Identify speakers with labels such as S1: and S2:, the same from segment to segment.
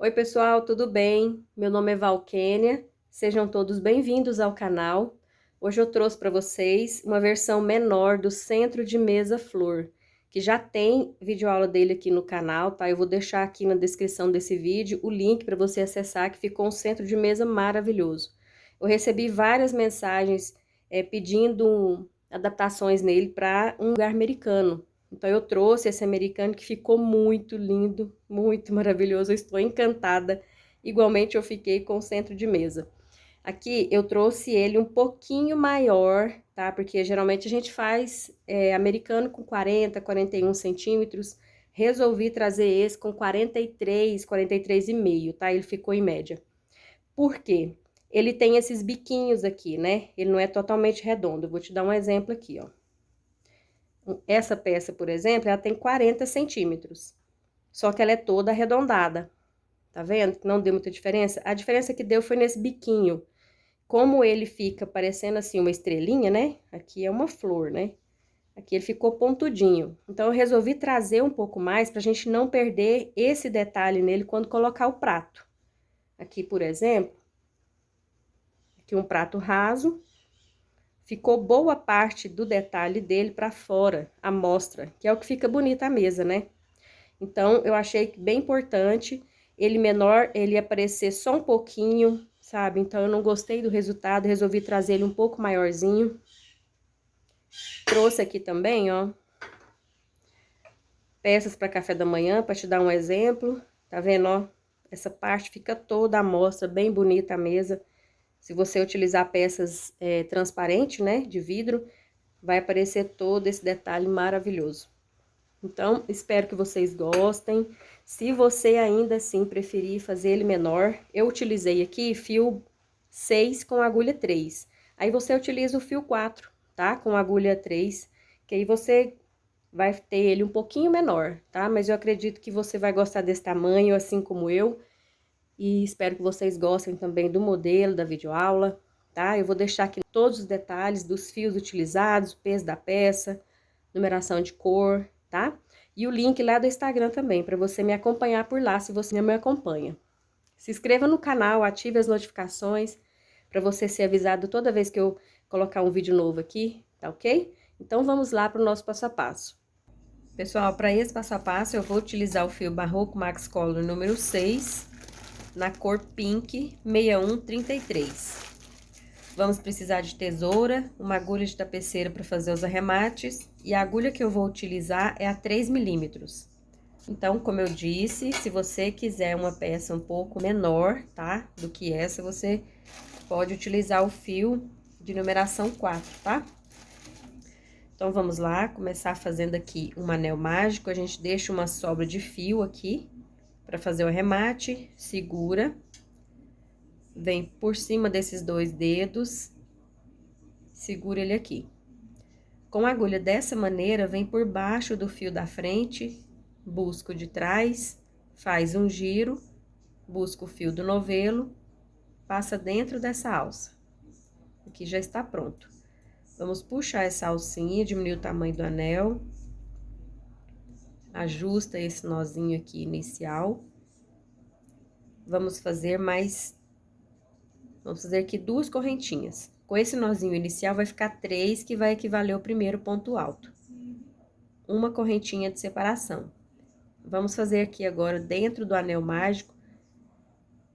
S1: Oi, pessoal, tudo bem? Meu nome é Valquênia, sejam todos bem-vindos ao canal. Hoje eu trouxe para vocês uma versão menor do centro de mesa flor, que já tem videoaula dele aqui no canal, tá? Eu vou deixar aqui na descrição desse vídeo o link para você acessar, que ficou um centro de mesa maravilhoso. Eu recebi várias mensagens pedindo adaptações nele para um lugar americano. Então, eu trouxe esse americano que ficou muito lindo, muito maravilhoso. Eu estou encantada. Igualmente, eu fiquei com o centro de mesa. Aqui, eu trouxe ele um pouquinho maior, tá? Porque geralmente a gente faz americano com 40, 41 centímetros. Resolvi trazer esse com 43, 43,5, tá? Ele ficou em média. Por quê? Ele tem esses biquinhos aqui, né? Ele não é totalmente redondo. Eu vou te dar um exemplo aqui, ó. Essa peça, por exemplo, ela tem 40 centímetros, só que ela é toda arredondada, tá vendo? Não deu muita diferença. A diferença que deu foi nesse biquinho. Como ele fica parecendo assim uma estrelinha, né? Aqui é uma flor, né? Aqui ele ficou pontudinho. Então, eu resolvi trazer um pouco mais pra gente não perder esse detalhe nele quando colocar o prato. Aqui, por exemplo, aqui um prato raso. Ficou boa parte do detalhe dele para fora, a mostra, que é o que fica bonita a mesa, né? Então, eu achei bem importante, ele menor, ele aparecer só um pouquinho, sabe? Então, eu não gostei do resultado, resolvi trazer ele um pouco maiorzinho. Trouxe aqui também, ó, peças para café da manhã, para te dar um exemplo. Tá vendo, ó? Essa parte fica toda à mostra, bem bonita a mesa. Se você utilizar peças transparentes, né, de vidro, vai aparecer todo esse detalhe maravilhoso. Então, espero que vocês gostem. Se você ainda assim preferir fazer ele menor, eu utilizei aqui fio 6 com agulha 3. Aí você utiliza o fio 4, tá? Com agulha 3, que aí você vai ter ele um pouquinho menor, tá? Mas eu acredito que você vai gostar desse tamanho, assim como eu. E espero que vocês gostem também do modelo, da videoaula, tá? Eu vou deixar aqui todos os detalhes dos fios utilizados, o peso da peça, numeração de cor, tá? E o link lá do Instagram também, para você me acompanhar por lá, se você não me acompanha. Se inscreva no canal, ative as notificações, para você ser avisado toda vez que eu colocar um vídeo novo aqui, tá ok? Então, vamos lá para o nosso passo a passo. Pessoal, para esse passo a passo, eu vou utilizar o fio Barroco Max Color número 6, na cor Pink 6133. Vamos precisar de tesoura, uma agulha de tapeceira para fazer os arremates, e a agulha que eu vou utilizar é a 3 milímetros. Então, como eu disse, se você quiser uma peça um pouco menor, tá? Do que essa, você pode utilizar o fio de numeração 4, tá? Então, vamos lá, começar fazendo aqui um anel mágico. A gente deixa uma sobra de fio aqui para fazer o arremate, segura. Vem por cima desses dois dedos, segura ele aqui. Com a agulha dessa maneira, vem por baixo do fio da frente, busca o de trás, faz um giro, busca o fio do novelo, passa dentro dessa alça. Aqui já está pronto. Vamos puxar essa alcinha, diminuir o tamanho do anel. Ajusta esse nozinho aqui inicial. Vamos fazer aqui 2 correntinhas. Com esse nozinho inicial, vai ficar 3, que vai equivaler ao primeiro ponto alto. Uma correntinha de separação. Vamos fazer aqui agora, dentro do anel mágico,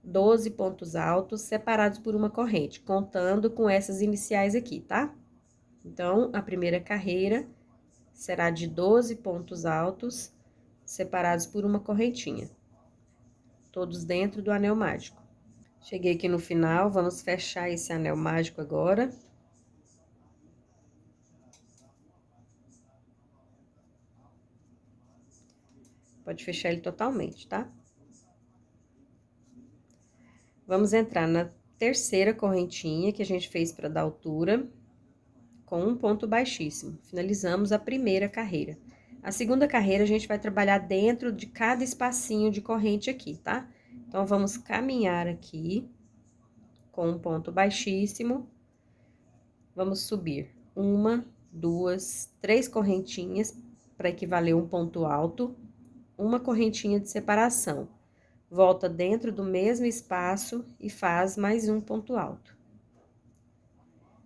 S1: 12 pontos altos, separados por uma corrente, contando com essas iniciais aqui, tá? Então, a primeira carreira será de 12 pontos altos, separados por uma correntinha. Todos dentro do anel mágico. Cheguei aqui no final, vamos fechar esse anel mágico agora. Pode fechar ele totalmente, tá? Vamos entrar na terceira correntinha que a gente fez para dar altura, com um ponto baixíssimo. Finalizamos a primeira carreira. A segunda carreira, a gente vai trabalhar dentro de cada espacinho de corrente aqui, tá? Então, vamos caminhar aqui, com um ponto baixíssimo. Vamos subir 1, 2, 3 correntinhas, para equivaler um ponto alto, uma correntinha de separação. volta dentro do mesmo espaço e faz mais um ponto alto.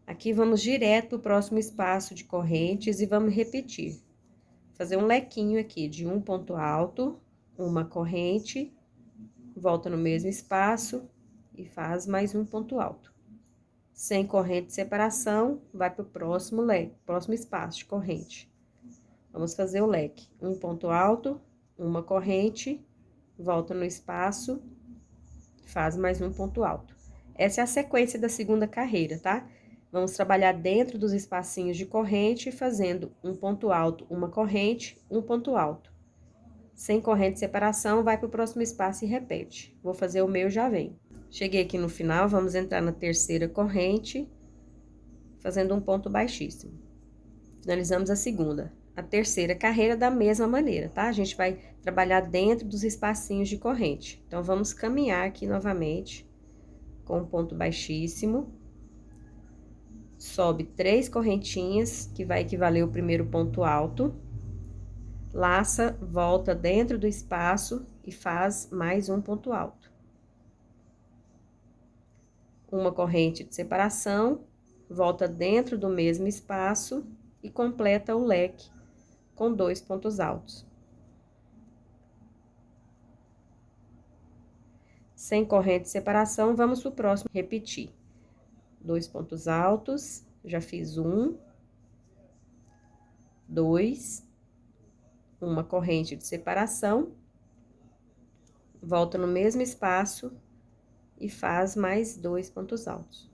S1: Aqui, vamos direto pro próximo espaço de correntes e vamos repetir. Fazer um lequinho aqui de um ponto alto, uma corrente, volta no mesmo espaço e faz mais um ponto alto. Sem corrente de separação, vai pro próximo leque, próximo espaço de corrente. Vamos fazer o leque. Um ponto alto, uma corrente, volta no espaço, faz mais um ponto alto. Essa é a sequência da segunda carreira, tá? Vamos trabalhar dentro dos espacinhos de corrente, fazendo um ponto alto, uma corrente, um ponto alto. Sem corrente de separação, vai para o próximo espaço e repete. Vou fazer o meu, já vem. Cheguei aqui no final, vamos entrar na terceira corrente, fazendo um ponto baixíssimo. Finalizamos a segunda. A terceira carreira da mesma maneira, tá? A gente vai trabalhar dentro dos espacinhos de corrente. Então, vamos caminhar aqui novamente, com um ponto baixíssimo. Sobe 3 correntinhas, que vai equivaler ao primeiro ponto alto. Laça, volta dentro do espaço e faz mais um ponto alto. Uma corrente de separação, volta dentro do mesmo espaço e completa o leque com 2 pontos altos. Sem corrente de separação, vamos pro próximo, repetir. 2 pontos altos, já fiz um, 2, uma corrente de separação, volta no mesmo espaço e faz mais 2 pontos altos.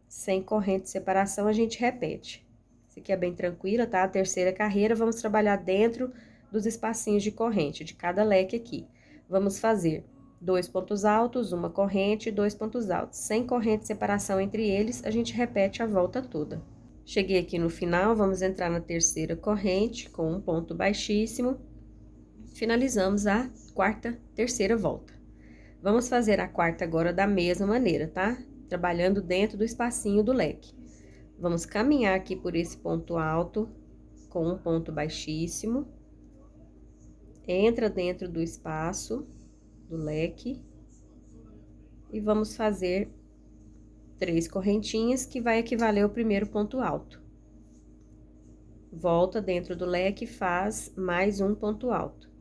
S1: Sem corrente de separação, a gente repete. Isso aqui é bem tranquila, tá? A terceira carreira, vamos trabalhar dentro dos espacinhos de corrente, de cada leque aqui. Vamos fazer 2 pontos altos, uma corrente e 2 pontos altos. Sem corrente de separação entre eles, a gente repete a volta toda. Cheguei aqui no final, vamos entrar na terceira corrente com um ponto baixíssimo. Finalizamos a terceira volta. Vamos fazer a quarta agora da mesma maneira, tá? Trabalhando dentro do espacinho do leque. Vamos caminhar aqui por esse ponto alto com um ponto baixíssimo. Entra dentro do espaço do leque e vamos fazer 3 correntinhas, que vai equivaler ao primeiro ponto alto. Volta dentro do leque e faz mais um ponto alto.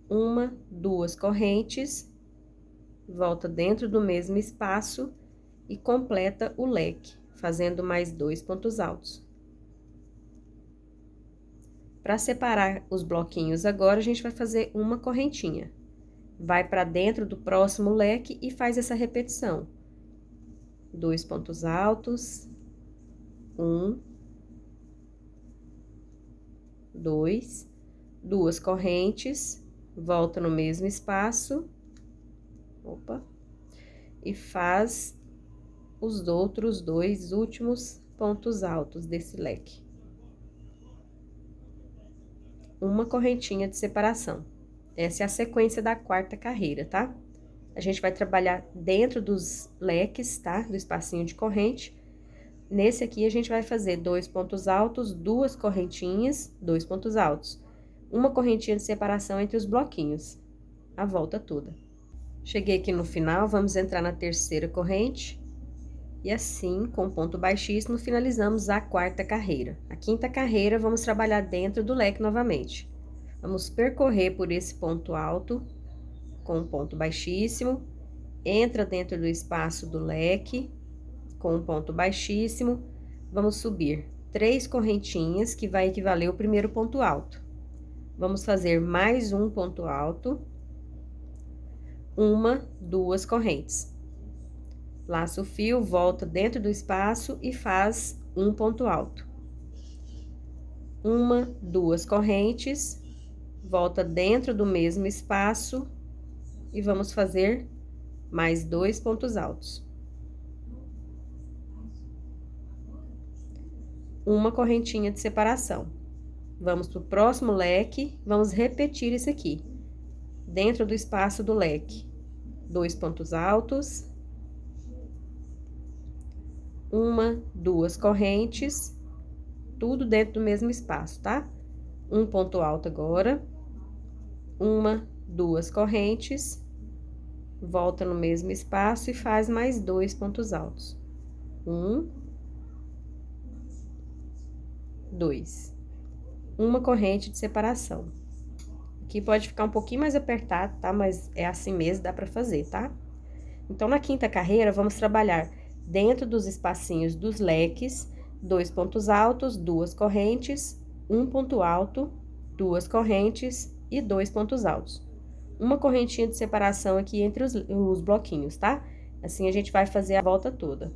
S1: Uma, 2 correntes, volta dentro do mesmo espaço e completa o leque, fazendo mais 2 pontos altos. Para separar os bloquinhos agora, a gente vai fazer uma correntinha. Vai para dentro do próximo leque e faz essa repetição. 2 pontos altos, 1, 2, 2 correntes, volta no mesmo espaço, e faz os outros 2 últimos pontos altos desse leque. Uma correntinha de separação. Essa é a sequência da quarta carreira, tá? A gente vai trabalhar dentro dos leques, tá? Do espacinho de corrente. Nesse aqui, a gente vai fazer 2 pontos altos, 2 correntinhas, 2 pontos altos. Uma correntinha de separação entre os bloquinhos. A volta toda. Cheguei aqui no final, vamos entrar na terceira corrente. E assim, com ponto baixíssimo, finalizamos a quarta carreira. A quinta carreira, vamos trabalhar dentro do leque novamente. Vamos percorrer por esse ponto alto, com um ponto baixíssimo, entra dentro do espaço do leque, com um ponto baixíssimo, vamos subir 3 correntinhas, que vai equivaler ao primeiro ponto alto. Vamos fazer mais um ponto alto, uma, 2 correntes. Laça o fio, volta dentro do espaço e faz um ponto alto. Uma, 2 correntes, volta dentro do mesmo espaço e vamos fazer mais 2 pontos altos. Uma correntinha de separação. Vamos pro próximo leque, vamos repetir isso aqui. Dentro do espaço do leque, 2 pontos altos. Uma, 2 correntes, tudo dentro do mesmo espaço, tá? Um ponto alto agora. uma, duas correntes, volta no mesmo espaço e faz mais 2 pontos altos. 1, 2. Uma corrente de separação. Aqui pode ficar um pouquinho mais apertado, tá? Mas é assim mesmo, dá pra fazer, tá? Então, na quinta carreira, vamos trabalhar dentro dos espacinhos dos leques, 2 pontos altos, 2 correntes, 1 ponto alto, 2 correntes e 2 pontos altos. Uma correntinha de separação aqui entre os bloquinhos, tá? Assim, a gente vai fazer a volta toda.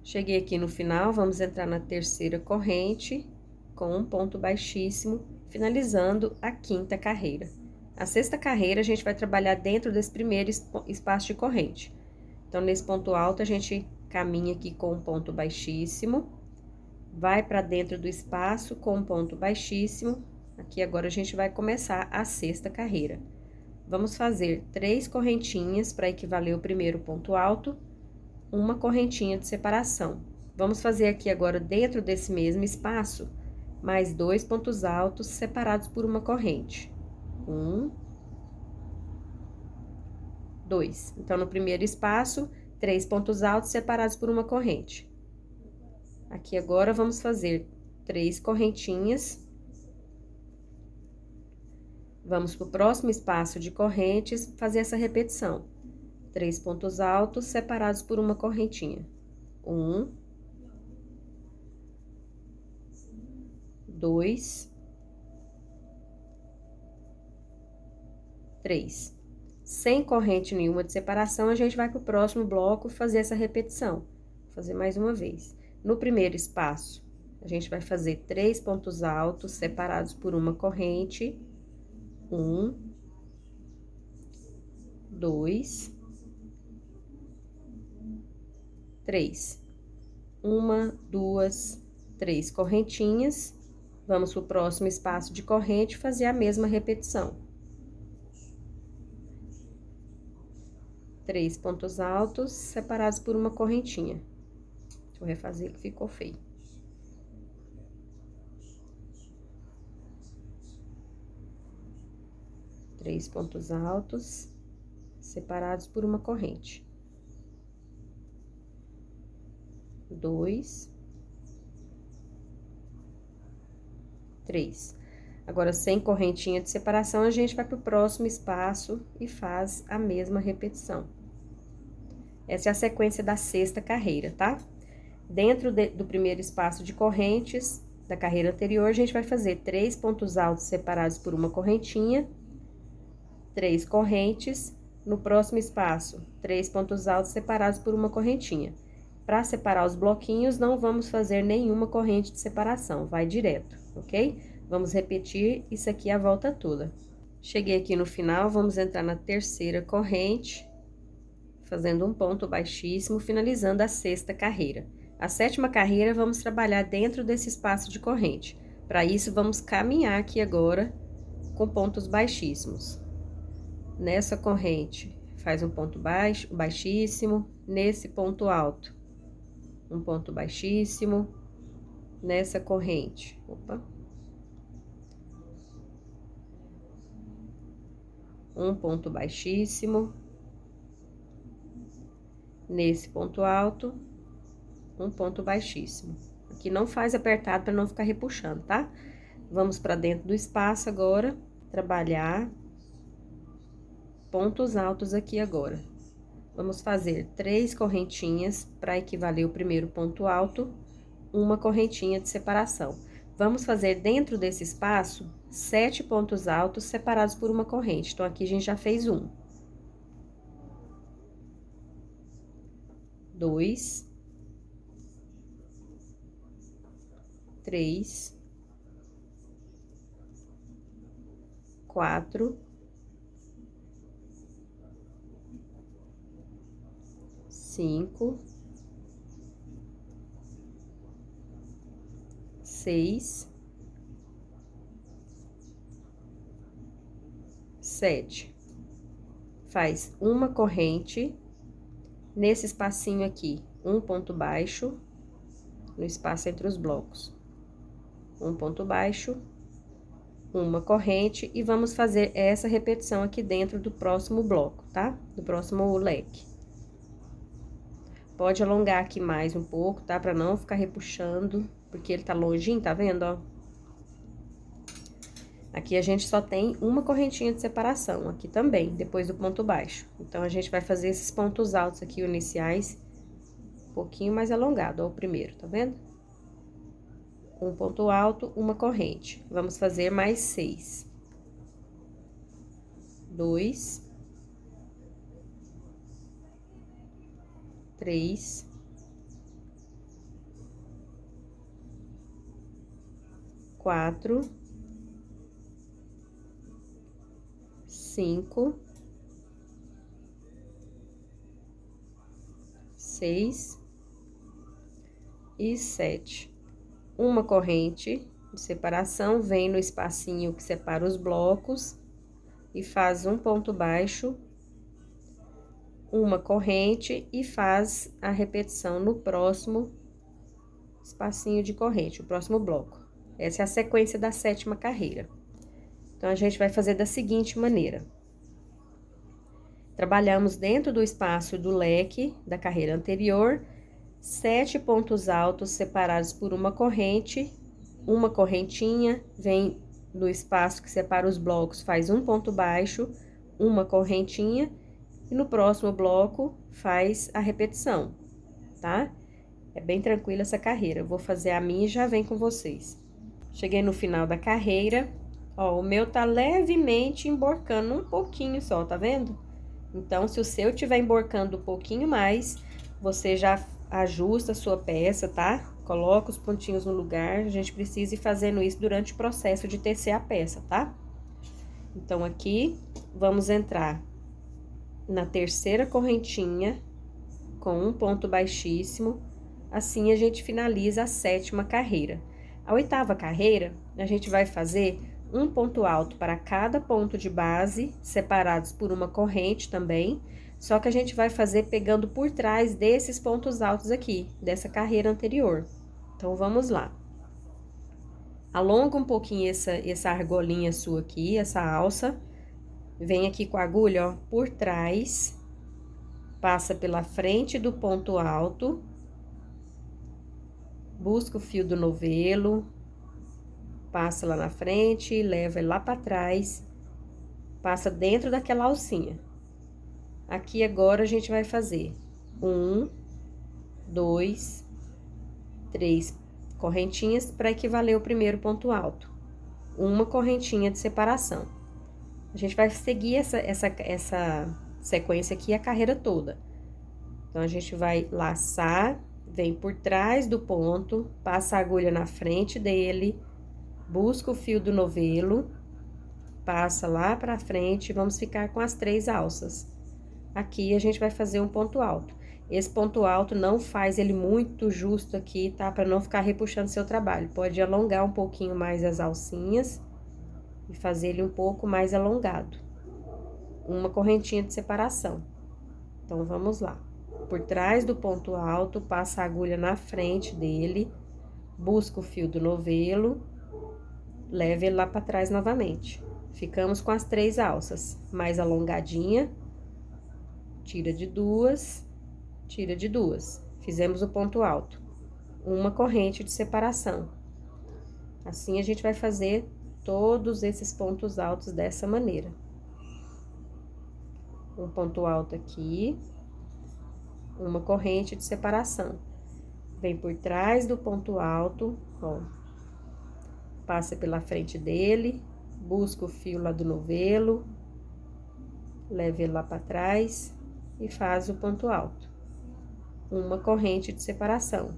S1: Cheguei aqui no final, vamos entrar na terceira corrente, com um ponto baixíssimo, finalizando a quinta carreira. A sexta carreira, a gente vai trabalhar dentro desse primeiro espaço de corrente. Então, nesse ponto alto, a gente caminha aqui com um ponto baixíssimo, vai para dentro do espaço com um ponto baixíssimo. Aqui agora a gente vai começar a sexta carreira. Vamos fazer 3 correntinhas para equivaler o primeiro ponto alto, uma correntinha de separação. Vamos fazer aqui agora, dentro desse mesmo espaço, mais 2 pontos altos separados por uma corrente. 1, 2. Então, no primeiro espaço, 3 pontos altos separados por uma corrente. Aqui agora, vamos fazer 3 correntinhas. Vamos para o próximo espaço de correntes, fazer essa repetição. 3 pontos altos separados por uma correntinha. 1, 2, 3. Sem corrente nenhuma de separação, a gente vai para o próximo bloco fazer essa repetição. Vou fazer mais uma vez. No primeiro espaço, a gente vai fazer 3 pontos altos separados por uma corrente. 1, 2, 3. 1, 2, 3 correntinhas. Vamos para o próximo espaço de corrente fazer a mesma repetição. 3 pontos altos separados por uma correntinha. Deixa eu refazer que ficou feio. Três pontos altos separados por uma corrente. 2, 3. Agora, sem correntinha de separação, a gente vai para o próximo espaço e faz a mesma repetição. Essa é a sequência da sexta carreira, tá? Dentro do primeiro espaço de correntes da carreira anterior, a gente vai fazer 3 pontos altos separados por uma correntinha, 3 correntes. No próximo espaço, 3 pontos altos separados por uma correntinha. Para separar os bloquinhos, não vamos fazer nenhuma corrente de separação, vai direto, ok? Vamos repetir isso aqui a volta toda. Cheguei aqui no final, vamos entrar na terceira corrente, fazendo um ponto baixíssimo, finalizando a sexta carreira. A sétima carreira, vamos trabalhar dentro desse espaço de corrente. Para isso, vamos caminhar aqui agora com pontos baixíssimos. Nessa corrente, faz um ponto baixo, baixíssimo, nesse ponto alto, um ponto baixíssimo, nessa corrente, um ponto baixíssimo, nesse ponto alto, um ponto baixíssimo. Aqui não faz apertado para não ficar repuxando, tá? Vamos para dentro do espaço agora, trabalhar pontos altos aqui agora. Vamos fazer 3 correntinhas para equivaler o primeiro ponto alto, uma correntinha de separação. Vamos fazer dentro desse espaço 7 pontos altos separados por uma corrente. Então, aqui a gente já fez 1. 2, 3, 4, 5, 6, 7. Faz uma corrente nesse espacinho aqui, um ponto baixo no espaço entre os blocos. Um ponto baixo, uma corrente e vamos fazer essa repetição aqui dentro do próximo bloco, tá? Do próximo leque. Pode alongar aqui mais um pouco, tá? Pra não ficar repuxando, porque ele tá longinho, tá vendo, ó? Aqui a gente só tem uma correntinha de separação, aqui também, depois do ponto baixo. Então, a gente vai fazer esses pontos altos aqui, iniciais, um pouquinho mais alongado, ó, o primeiro, tá vendo? Um ponto alto, uma corrente. Vamos fazer mais 6. 2. 3. 4. 5. 6. E 7. Uma corrente de separação, vem no espacinho que separa os blocos e faz um ponto baixo, uma corrente e faz a repetição no próximo espacinho de corrente, o próximo bloco. Essa é a sequência da 7ª carreira. Então, a gente vai fazer da seguinte maneira. Trabalhamos dentro do espaço do leque da carreira anterior, 7 pontos altos separados por uma corrente, uma correntinha, vem no espaço que separa os blocos, faz um ponto baixo, uma correntinha, e no próximo bloco faz a repetição, tá? É bem tranquila essa carreira. Eu vou fazer a minha e já vem com vocês. Cheguei no final da carreira, ó, o meu tá levemente emborcando um pouquinho só, tá vendo? Então, se o seu tiver emborcando um pouquinho mais, você já ajusta a sua peça, tá? Coloca os pontinhos no lugar, a gente precisa ir fazendo isso durante o processo de tecer a peça, tá? Então, aqui, vamos entrar na 3ª correntinha, com um ponto baixíssimo, assim a gente finaliza a 7ª carreira. A 8ª carreira, a gente vai fazer um ponto alto para cada ponto de base, separados por uma corrente também, só que a gente vai fazer pegando por trás desses pontos altos aqui, dessa carreira anterior. Então, vamos lá. Alonga um pouquinho essa argolinha sua aqui, essa alça. Vem aqui com a agulha, ó, por trás. Passa pela frente do ponto alto. Busca o fio do novelo. Passa lá na frente, leva ele lá pra trás. Passa dentro daquela alcinha. Aqui agora a gente vai fazer 1, 2, 3 correntinhas para equivaler o primeiro ponto alto. Uma correntinha de separação. A gente vai seguir essa sequência aqui a carreira toda. Então, a gente vai laçar, vem por trás do ponto, passa a agulha na frente dele, busca o fio do novelo, passa lá pra frente e vamos ficar com as 3 alças. Aqui, a gente vai fazer um ponto alto. Esse ponto alto não faz ele muito justo aqui, tá? Pra não ficar repuxando seu trabalho. Pode alongar um pouquinho mais as alcinhas e fazer ele um pouco mais alongado. Uma correntinha de separação. Então, vamos lá. Por trás do ponto alto, passa a agulha na frente dele, busca o fio do novelo, leva ele lá pra trás novamente. Ficamos com as 3 alças, mais alongadinha, tira de 2, tira de 2. Fizemos o ponto alto. Uma corrente de separação. Assim, a gente vai fazer todos esses pontos altos dessa maneira. Um ponto alto aqui, uma corrente de separação. Vem por trás do ponto alto, ó. Passa pela frente dele, busca o fio lá do novelo, leva ele lá pra trás e faz o ponto alto. Uma corrente de separação.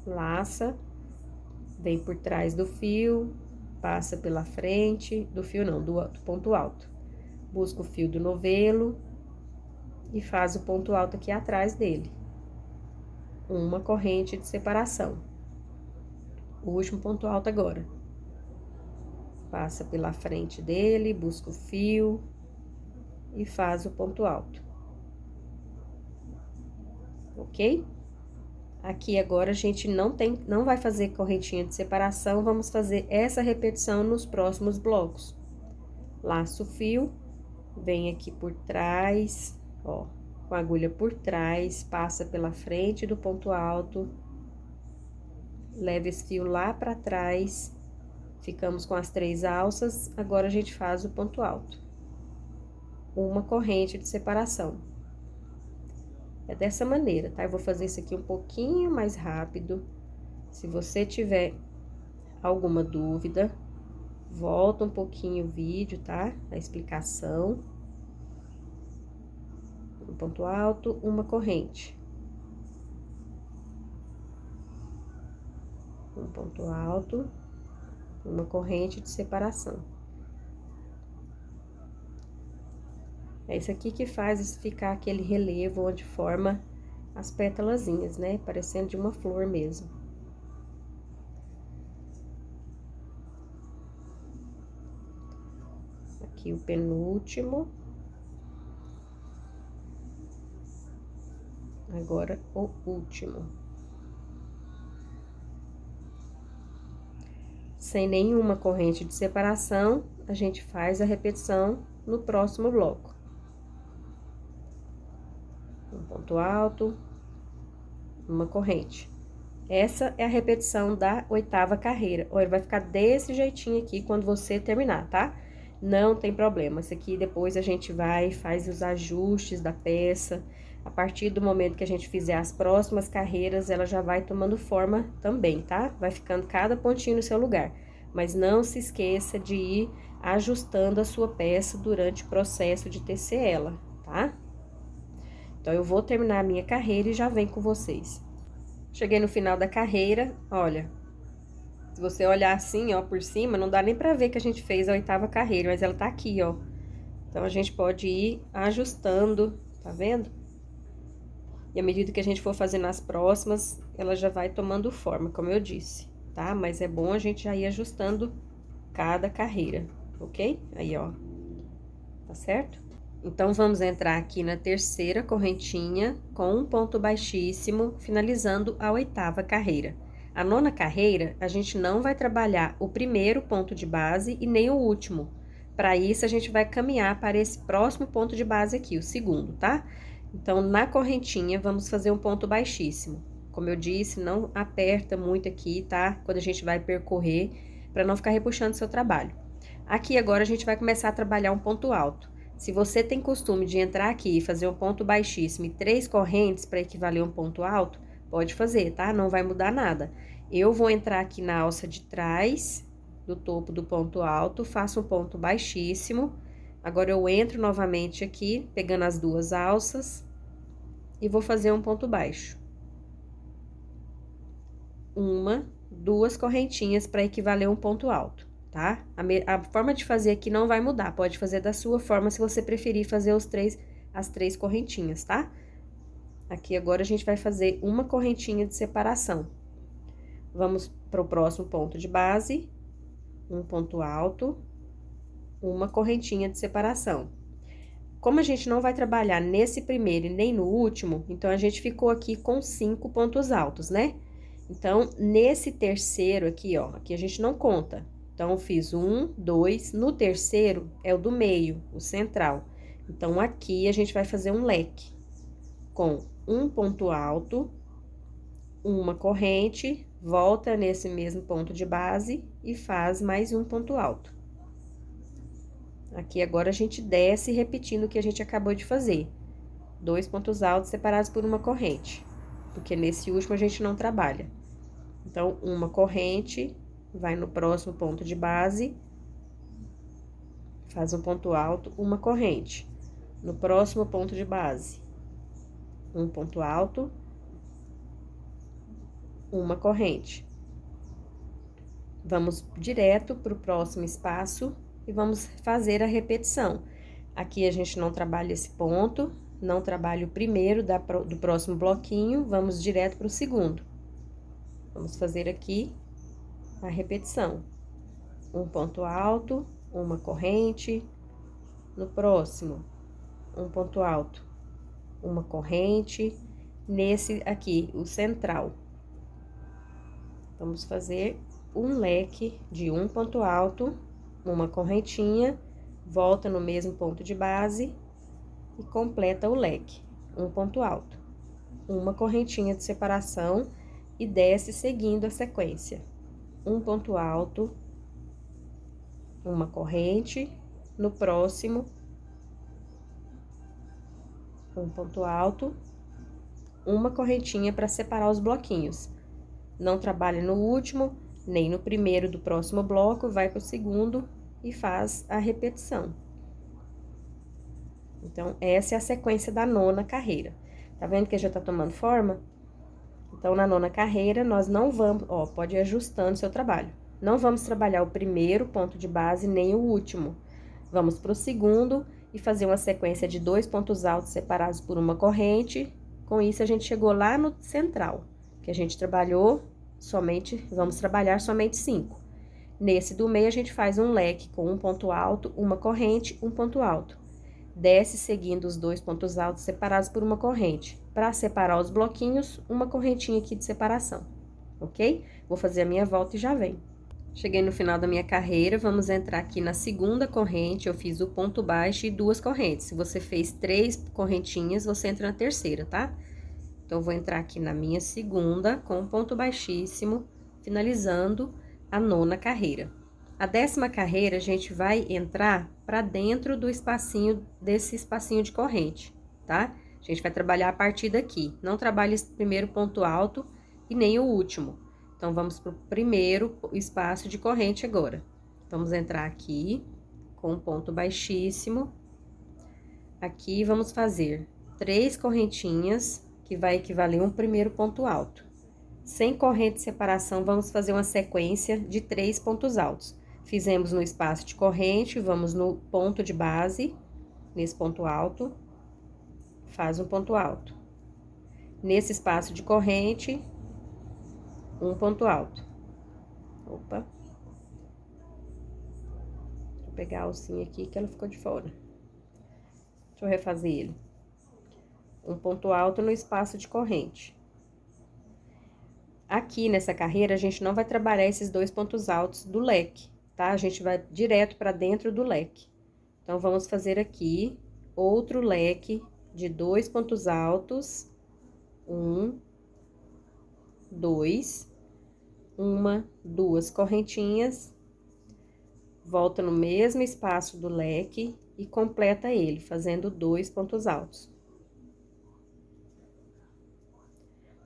S1: Laça, vem por trás do fio, passa pela frente, do fio não, do ponto alto. Busca o fio do novelo e faz o ponto alto aqui atrás dele. Uma corrente de separação. O último ponto alto agora. Passa pela frente dele, busca o fio e faz o ponto alto. Ok? Aqui agora a gente não vai fazer correntinha de separação, vamos fazer essa repetição nos próximos blocos. Laço o fio, vem aqui por trás, ó, com a agulha por trás, passa pela frente do ponto alto, leva esse fio lá pra trás, ficamos com as 3 alças, agora a gente faz o ponto alto. Uma corrente de separação. É dessa maneira, tá? Eu vou fazer isso aqui um pouquinho mais rápido. Se você tiver alguma dúvida, volta um pouquinho o vídeo, tá? A explicação. Um ponto alto, uma corrente. Um ponto alto, uma corrente de separação. É isso aqui que faz ficar aquele relevo onde forma as pétalazinhas, né? Parecendo de uma flor mesmo. Aqui o penúltimo. Agora o último. Sem nenhuma corrente de separação, a gente faz a repetição no próximo bloco. Um ponto alto, uma corrente. Essa é a repetição da 8ª carreira. Olha, vai ficar desse jeitinho aqui quando você terminar, tá? Não tem problema. Isso aqui depois a gente vai, faz os ajustes da peça. A partir do momento que a gente fizer as próximas carreiras, ela já vai tomando forma também, tá? Vai ficando cada pontinho no seu lugar. Mas não se esqueça de ir ajustando a sua peça durante o processo de tecer ela, tá? Então, eu vou terminar a minha carreira e já venho com vocês. Cheguei no final da carreira, olha. Se você olhar assim, ó, por cima, não dá nem pra ver que a gente fez a 8ª carreira, mas ela tá aqui, ó. Então, a gente pode ir ajustando, tá vendo? E à medida que a gente for fazendo as próximas, ela já vai tomando forma, como eu disse, tá? Mas é bom a gente já ir ajustando cada carreira, ok? Aí, ó. Tá certo? Então, vamos entrar aqui na 3ª correntinha com um ponto baixíssimo, finalizando a 8ª carreira. A 9ª carreira, a gente não vai trabalhar o primeiro ponto de base e nem o último. Para isso, a gente vai caminhar para esse próximo ponto de base aqui, o segundo, tá? Então, na correntinha, vamos fazer um ponto baixíssimo. Como eu disse, não aperta muito aqui, tá? Quando a gente vai percorrer, para não ficar repuxando seu trabalho. Aqui, agora, a gente vai começar a trabalhar um ponto alto. Se você tem costume de entrar aqui e fazer um ponto baixíssimo e 3 correntes para equivaler a um ponto alto, pode fazer, tá? Não vai mudar nada. Eu vou entrar aqui na alça de trás do topo do ponto alto, faço um ponto baixíssimo. Agora, eu entro novamente aqui, pegando as 2 alças, e vou fazer um ponto baixo. 1, 2 correntinhas para equivaler a um ponto alto. Tá? A forma de fazer aqui não vai mudar, pode fazer da sua forma se você preferir fazer as 3 correntinhas, tá? Aqui agora a gente vai fazer uma correntinha de separação. Vamos para o próximo ponto de base, um ponto alto, uma correntinha de separação. Como a gente não vai trabalhar nesse primeiro e nem no último, então a gente ficou aqui com 5 pontos altos, né? Então, nesse terceiro aqui, ó, aqui a gente não conta. Então, eu fiz 1, 2, no terceiro é o do meio, o central. Então, aqui a gente vai fazer um leque com um ponto alto, uma corrente, volta nesse mesmo ponto de base e faz mais um ponto alto. Aqui agora a gente desce repetindo o que a gente acabou de fazer. 2 pontos altos separados por uma corrente, porque nesse último a gente não trabalha. Então, uma corrente, vai no próximo ponto de base, faz um ponto alto, uma corrente. No próximo ponto de base, um ponto alto, uma corrente. Vamos direto para o próximo espaço e vamos fazer a repetição. Aqui a gente não trabalha esse ponto, não trabalha o primeiro do próximo bloquinho, vamos direto para o segundo. Vamos fazer aqui a repetição. Um ponto alto, uma corrente. No próximo, um ponto alto, uma corrente. nesse aqui, o central. Vamos fazer um leque de um ponto alto, uma correntinha, volta no mesmo ponto de base e completa o leque, um ponto alto, uma correntinha de separação e desce seguindo a sequência. Um ponto alto, uma corrente, no próximo, um ponto alto, uma correntinha para separar os bloquinhos. Não trabalhe no último, nem no primeiro do próximo bloco, vai para o segundo e faz a repetição. Então, essa é a sequência da nona carreira. Tá vendo que já tá tomando forma? Então, na nona carreira, nós não vamos, ó, pode ir ajustando o seu trabalho. Não vamos trabalhar o primeiro ponto de base, nem o último. Vamos pro segundo e fazer uma sequência de 2 pontos altos separados por uma corrente. Com isso, a gente chegou lá no central, que a gente trabalhou somente, vamos trabalhar somente 5. Nesse do meio, a gente faz um leque com um ponto alto, uma corrente, um ponto alto. Desce seguindo os 2 pontos altos separados por uma corrente. Para separar os bloquinhos, uma correntinha aqui de separação, ok? Vou fazer a minha volta e já venho. Cheguei no final da minha carreira, vamos entrar aqui na segunda corrente, eu fiz o ponto baixo e 2 correntes. Se você fez 3 correntinhas, você entra na terceira, tá? Então, vou entrar aqui na minha segunda, com um ponto baixíssimo, finalizando a nona carreira. A 10ª carreira, a gente vai entrar para dentro do espacinho, desse espacinho de corrente, tá? A gente vai trabalhar a partir daqui. Não trabalhe esse primeiro ponto alto e nem o último. Então, vamos pro primeiro espaço de corrente agora. Vamos entrar aqui, com um ponto baixíssimo. Aqui, vamos fazer 3 correntinhas, que vai equivaler a um primeiro ponto alto. Sem corrente de separação, vamos fazer uma sequência de 3 pontos altos. Fizemos no espaço de corrente, vamos no ponto de base, nesse ponto alto, faz um ponto alto. Nesse espaço de corrente, um ponto alto. Opa. Vou pegar a alcinha aqui que ela ficou de fora. Deixa eu refazer ele. Um ponto alto no espaço de corrente. Aqui nessa carreira, a gente não vai trabalhar esses 2 pontos altos do leque, tá? A gente vai direto para dentro do leque. Então, vamos fazer aqui outro leque de 2 pontos altos. 1, 2, 1, 2 correntinhas. Volta no mesmo espaço do leque e completa ele, fazendo 2 pontos altos.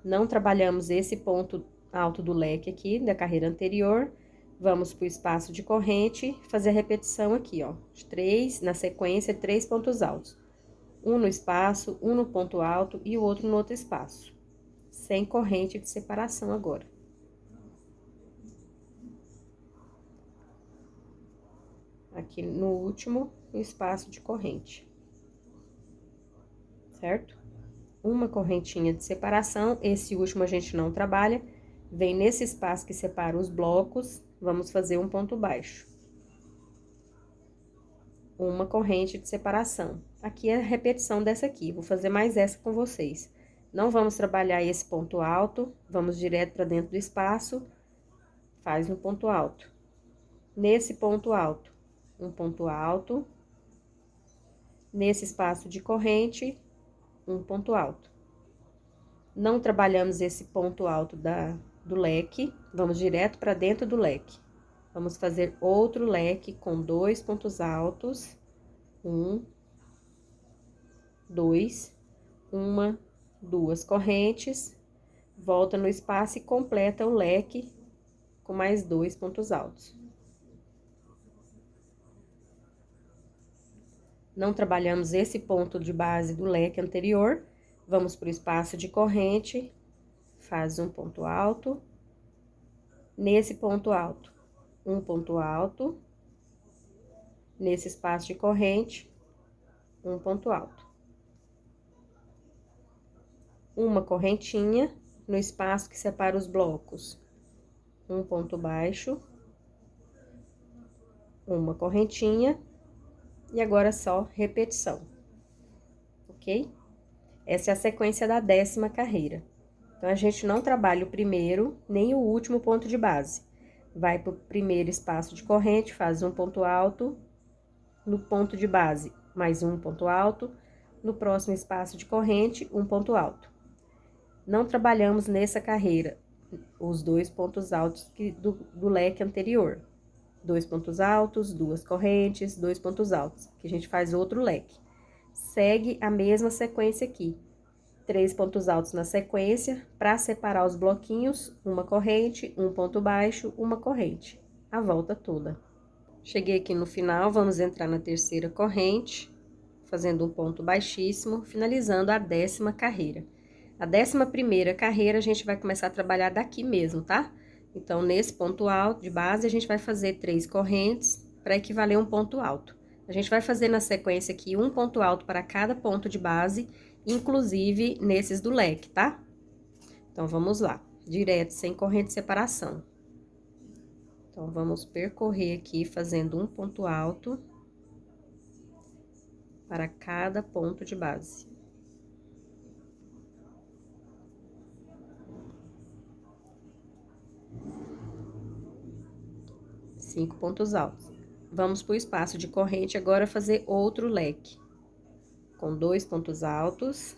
S1: Não trabalhamos esse ponto alto do leque aqui, da carreira anterior. Vamos para o espaço de corrente, fazer a repetição aqui, ó. De 3, na sequência, 3 pontos altos. Um no espaço, um no ponto alto e o outro no outro espaço. Sem corrente de separação agora. Aqui no último, espaço de corrente. Certo? Uma correntinha de separação, esse último a gente não trabalha, vem nesse espaço que separa os blocos, vamos fazer um ponto baixo. Uma corrente de separação. Aqui é a repetição dessa aqui, vou fazer mais essa com vocês. Não vamos trabalhar esse ponto alto, vamos direto para dentro do espaço, faz um ponto alto. Nesse ponto alto, um ponto alto. Nesse espaço de corrente, um ponto alto. Não trabalhamos esse ponto alto do leque, vamos direto para dentro do leque. Vamos fazer outro leque com 2 pontos altos. 1, 2, 1, 2 correntes. Volta no espaço e completa o leque com mais 2 pontos altos. Não trabalhamos esse ponto de base do leque anterior, vamos para o espaço de corrente, faz um ponto alto. Nesse ponto alto, um ponto alto. Nesse espaço de corrente, um ponto alto. Uma correntinha no espaço que separa os blocos. Um ponto baixo. Uma correntinha. E agora só repetição, ok? Essa é a sequência da 10ª carreira. Então, a gente não trabalha o primeiro nem o último ponto de base. Vai para o primeiro espaço de corrente, faz um ponto alto, no ponto de base, mais um ponto alto, no próximo espaço de corrente, um ponto alto. Não trabalhamos nessa carreira os 2 pontos altos do leque anterior. 2 pontos altos, 2 correntes, 2 pontos altos, que a gente faz outro leque. Segue a mesma sequência aqui. 3 pontos altos na sequência, para separar os bloquinhos, uma corrente, um ponto baixo, uma corrente. A volta toda. Cheguei aqui no final, vamos entrar na 3ª corrente, fazendo um ponto baixíssimo, finalizando a 10ª carreira. A 11ª carreira, a gente vai começar a trabalhar daqui mesmo, tá? Então, nesse ponto alto de base, a gente vai fazer 3 correntes para equivaler a um ponto alto. A gente vai fazer na sequência aqui um ponto alto para cada ponto de base, inclusive nesses do leque, tá? Então, vamos lá. Direto, sem corrente de separação. Então, vamos percorrer aqui fazendo um ponto alto para cada ponto de base. Cinco pontos altos. Vamos para o espaço de corrente agora fazer outro leque. Com 2 pontos altos.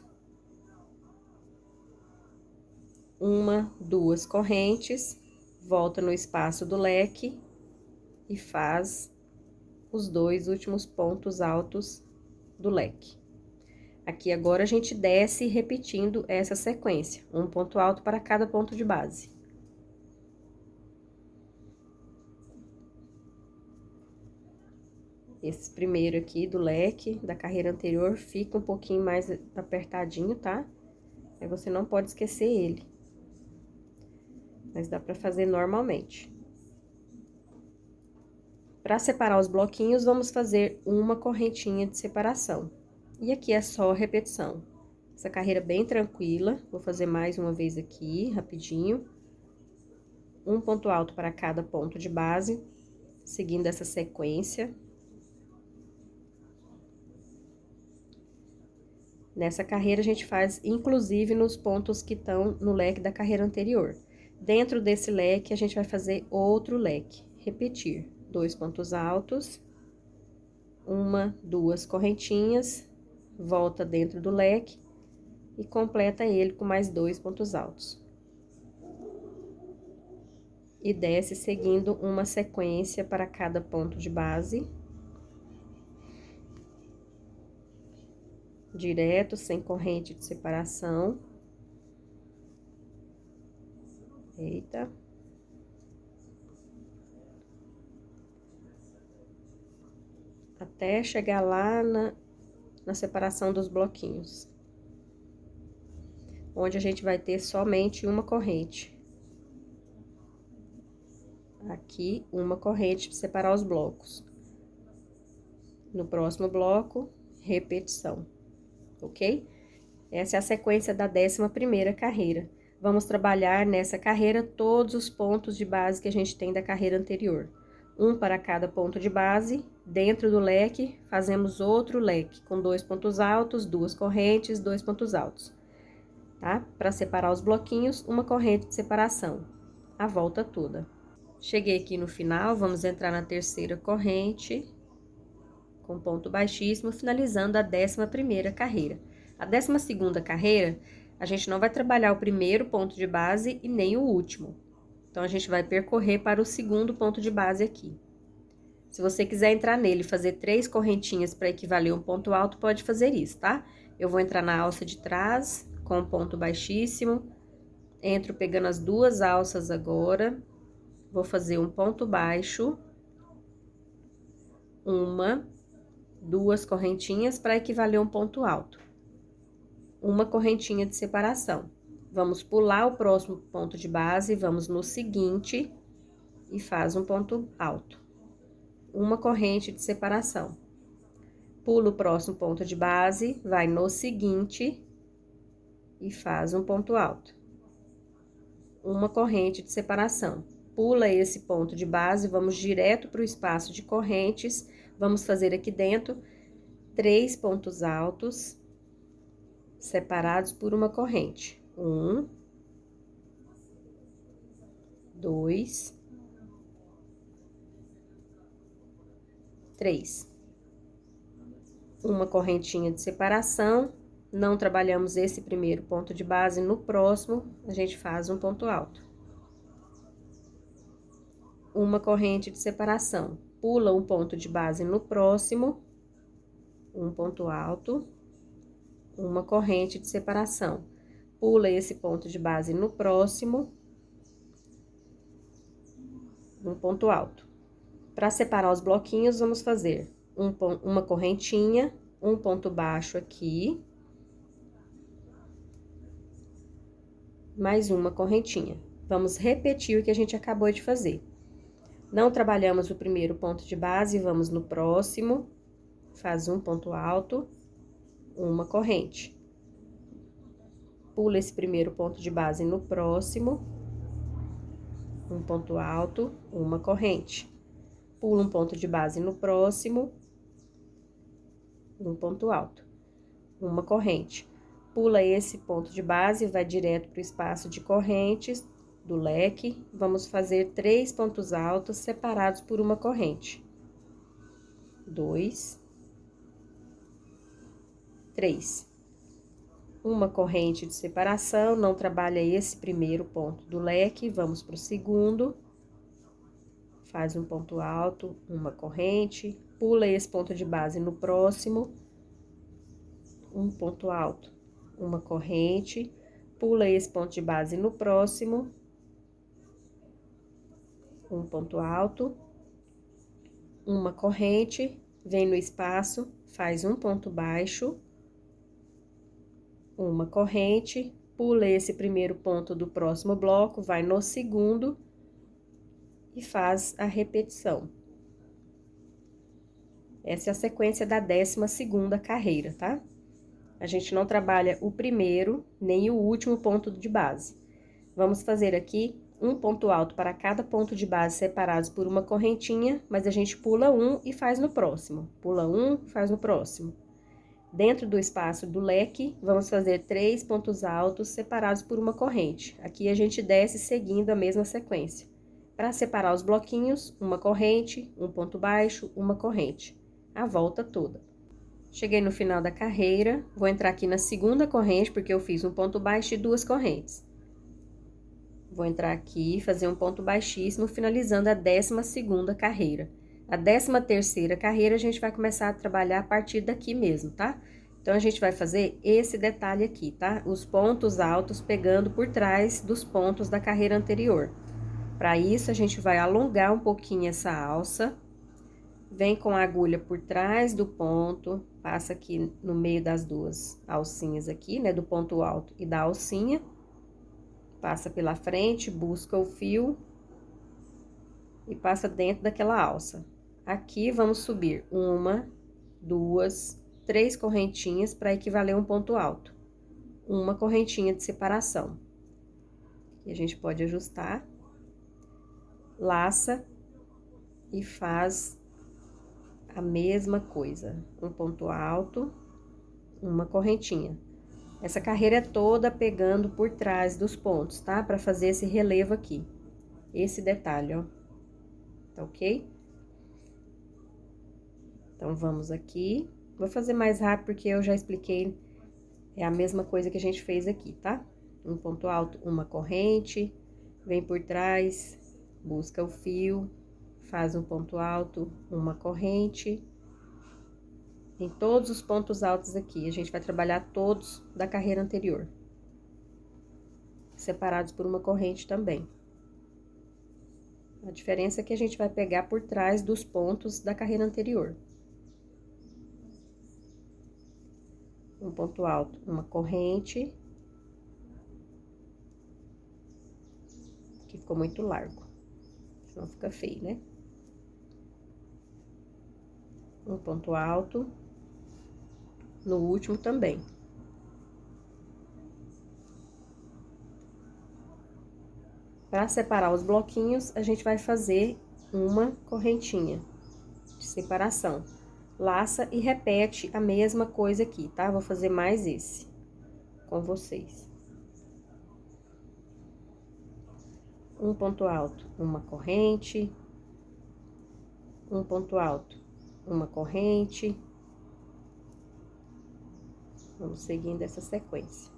S1: Uma, 2 correntes. Volta no espaço do leque e faz os 2 últimos pontos altos do leque. Aqui agora a gente desce repetindo essa sequência, um ponto alto para cada ponto de base. Esse primeiro aqui do leque da carreira anterior fica um pouquinho mais apertadinho, tá? Aí você não pode esquecer ele. Mas dá pra fazer normalmente. Para separar os bloquinhos, vamos fazer uma correntinha de separação. E aqui é só repetição. Essa carreira bem tranquila, vou fazer mais uma vez aqui, rapidinho. Um ponto alto para cada ponto de base, seguindo essa sequência. Nessa carreira, a gente faz, inclusive, nos pontos que estão no leque da carreira anterior. Dentro desse leque, a gente vai fazer outro leque. Repetir. 2 pontos altos. Uma, 2 correntinhas. Volta dentro do leque. E completa ele com mais 2 pontos altos. E desce seguindo uma sequência para cada ponto de base. Direto, sem corrente de separação. Eita. Até chegar lá na separação dos bloquinhos. Onde a gente vai ter somente uma corrente. Aqui, uma corrente para separar os blocos. No próximo bloco, repetição, ok? Essa é a sequência da 11ª carreira. Vamos trabalhar nessa carreira todos os pontos de base que a gente tem da carreira anterior. Um para cada ponto de base, dentro do leque, fazemos outro leque, com 2 pontos altos, 2 correntes, 2 pontos altos, tá? Para separar os bloquinhos, uma corrente de separação, a volta toda. Cheguei aqui no final, vamos entrar na 3ª corrente, com ponto baixíssimo, finalizando a 11ª carreira. A 12ª carreira, a gente não vai trabalhar o primeiro ponto de base e nem o último. Então, a gente vai percorrer para o segundo ponto de base aqui. Se você quiser entrar nele e fazer 3 correntinhas para equivaler a um ponto alto, pode fazer isso, tá? Eu vou entrar na alça de trás, com um ponto baixíssimo. Entro pegando as 2 alças agora. Vou fazer um ponto baixo. Uma, 2 correntinhas para equivaler a um ponto alto. Uma correntinha de separação. Vamos pular o próximo ponto de base, vamos no seguinte e faz um ponto alto. Uma corrente de separação. Pula o próximo ponto de base, vai no seguinte e faz um ponto alto. Uma corrente de separação. Pula esse ponto de base, vamos direto para o espaço de correntes, vamos fazer aqui dentro 3 pontos altos. separados por uma corrente. 1, 2, 3. Uma correntinha de separação, não trabalhamos esse primeiro ponto de base, no próximo, a gente faz um ponto alto. Uma corrente de separação, pula um ponto de base no próximo, um ponto alto, uma corrente de separação. Pula esse ponto de base no próximo, um ponto alto. Para separar os bloquinhos, vamos fazer uma correntinha, um ponto baixo aqui, mais uma correntinha. Vamos repetir o que a gente acabou de fazer. Não trabalhamos o primeiro ponto de base, vamos no próximo, faz um ponto alto, uma corrente. Pula esse primeiro ponto de base no próximo, um ponto alto, uma corrente. Pula um ponto de base no próximo, um ponto alto, uma corrente. Pula esse ponto de base, vai direto para o espaço de correntes do leque. Vamos fazer 3 pontos altos separados por uma corrente. 2, 3. Uma corrente de separação, não trabalha esse primeiro ponto do leque, vamos para o segundo. Faz um ponto alto, uma corrente, pula esse ponto de base no próximo, um ponto alto, uma corrente, pula esse ponto de base no próximo, um ponto alto, uma corrente, vem no espaço, faz um ponto baixo, uma corrente, pula esse primeiro ponto do próximo bloco, vai no segundo e faz a repetição. Essa é a sequência da 12ª carreira, tá? A gente não trabalha o primeiro nem o último ponto de base. Vamos fazer aqui um ponto alto para cada ponto de base separados por uma correntinha, mas a gente pula um e faz no próximo. Pula um, faz no próximo. Dentro do espaço do leque, vamos fazer 3 pontos altos separados por uma corrente. Aqui a gente desce seguindo a mesma sequência. Para separar os bloquinhos, uma corrente, um ponto baixo, uma corrente. A volta toda. Cheguei no final da carreira, vou entrar aqui na segunda corrente, porque eu fiz um ponto baixo e 2 correntes. Vou entrar aqui, fazer um ponto baixíssimo, finalizando a 12ª carreira. A 13ª carreira, a gente vai começar a trabalhar a partir daqui mesmo, tá? Então, a gente vai fazer esse detalhe aqui, tá? Os pontos altos pegando por trás dos pontos da carreira anterior. Para isso, a gente vai alongar um pouquinho essa alça, vem com a agulha por trás do ponto, passa aqui no meio das duas alcinhas aqui, né? Do ponto alto e da alcinha. Passa pela frente, busca o fio e passa dentro daquela alça. Aqui, vamos subir 1, 2, 3 correntinhas para equivaler a um ponto alto. Uma correntinha de separação. E a gente pode ajustar. Laça e faz a mesma coisa. Um ponto alto, uma correntinha. Essa carreira é toda pegando por trás dos pontos, tá? Para fazer esse relevo aqui. Esse detalhe, ó. Tá ok? Então, vamos aqui. Vou fazer mais rápido porque eu já expliquei. É a mesma coisa que a gente fez aqui, tá? Um ponto alto, uma corrente. Vem por trás, busca o fio, faz um ponto alto, uma corrente. Em todos os pontos altos aqui, a gente vai trabalhar todos da carreira anterior. Separados por uma corrente também. A diferença é que a gente vai pegar por trás dos pontos da carreira anterior. Um ponto alto, uma corrente. Aqui ficou muito largo, senão fica feio, né? Um ponto alto. No último também. Para separar os bloquinhos, a gente vai fazer uma correntinha de separação. Laça e repete a mesma coisa aqui, tá? Vou fazer mais esse. com vocês. Um ponto alto, uma corrente, um ponto alto, uma corrente. Vamos seguindo essa sequência.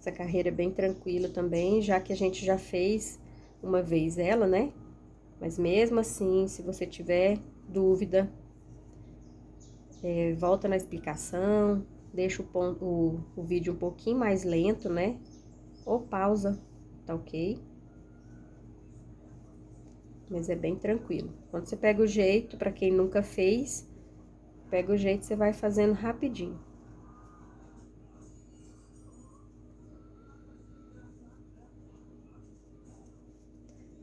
S1: Essa carreira é bem tranquila também, já que a gente já fez uma vez ela, né? Mas mesmo assim, se você tiver dúvida, volta na explicação, deixa o vídeo um pouquinho mais lento, né? Ou pausa, tá ok? Mas é bem tranquilo. Quando você pega o jeito, pra quem nunca fez, pega o jeito, você vai fazendo rapidinho.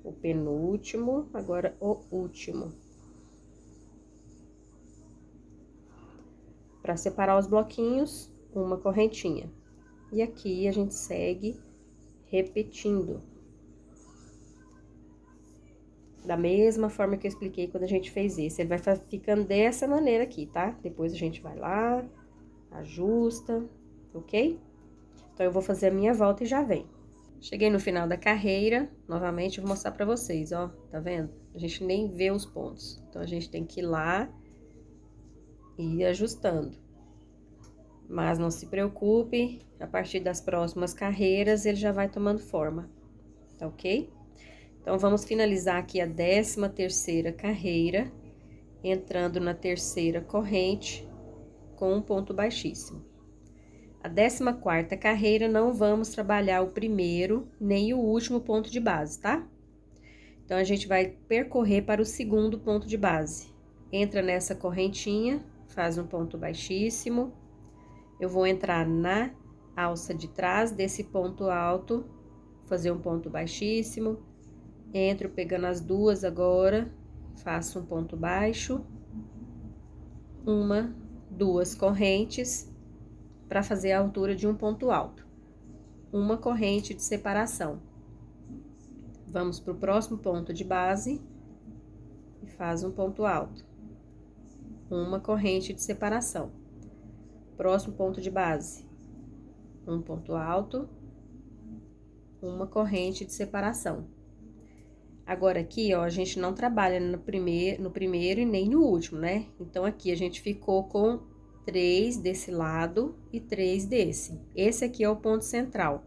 S1: O penúltimo, agora o último. Para separar os bloquinhos, uma correntinha. E aqui a gente segue repetindo. Da mesma forma que eu expliquei quando a gente fez esse. Ele vai ficando dessa maneira aqui, tá? Depois a gente vai lá, ajusta, ok? Então, eu vou fazer a minha volta e já vem. Cheguei no final da carreira, novamente eu vou mostrar pra vocês, ó, tá vendo? A gente nem vê os pontos, então a gente tem que ir lá e ir ajustando. Mas não se preocupe, a partir das próximas carreiras ele já vai tomando forma, tá ok? Então, vamos finalizar aqui a 13ª carreira, entrando na terceira corrente com um ponto baixíssimo. A 14ª carreira, não vamos trabalhar o primeiro nem o último ponto de base, tá? Então, a gente vai percorrer para o segundo ponto de base. Entra nessa correntinha, faz um ponto baixíssimo. Eu vou entrar na alça de trás desse ponto alto, fazer um ponto baixíssimo. Entro pegando as duas agora, faço um ponto baixo. Uma, duas correntes, para fazer a altura de um ponto alto. Uma corrente de separação. Vamos para o próximo ponto de base e faz um ponto alto. Uma corrente de separação. Próximo ponto de base, um ponto alto, uma corrente de separação. Agora, aqui, ó, a gente não trabalha no primeiro e nem no último, né? Então, aqui a gente ficou com 3 desse lado e 3 desse. Esse aqui é o ponto central.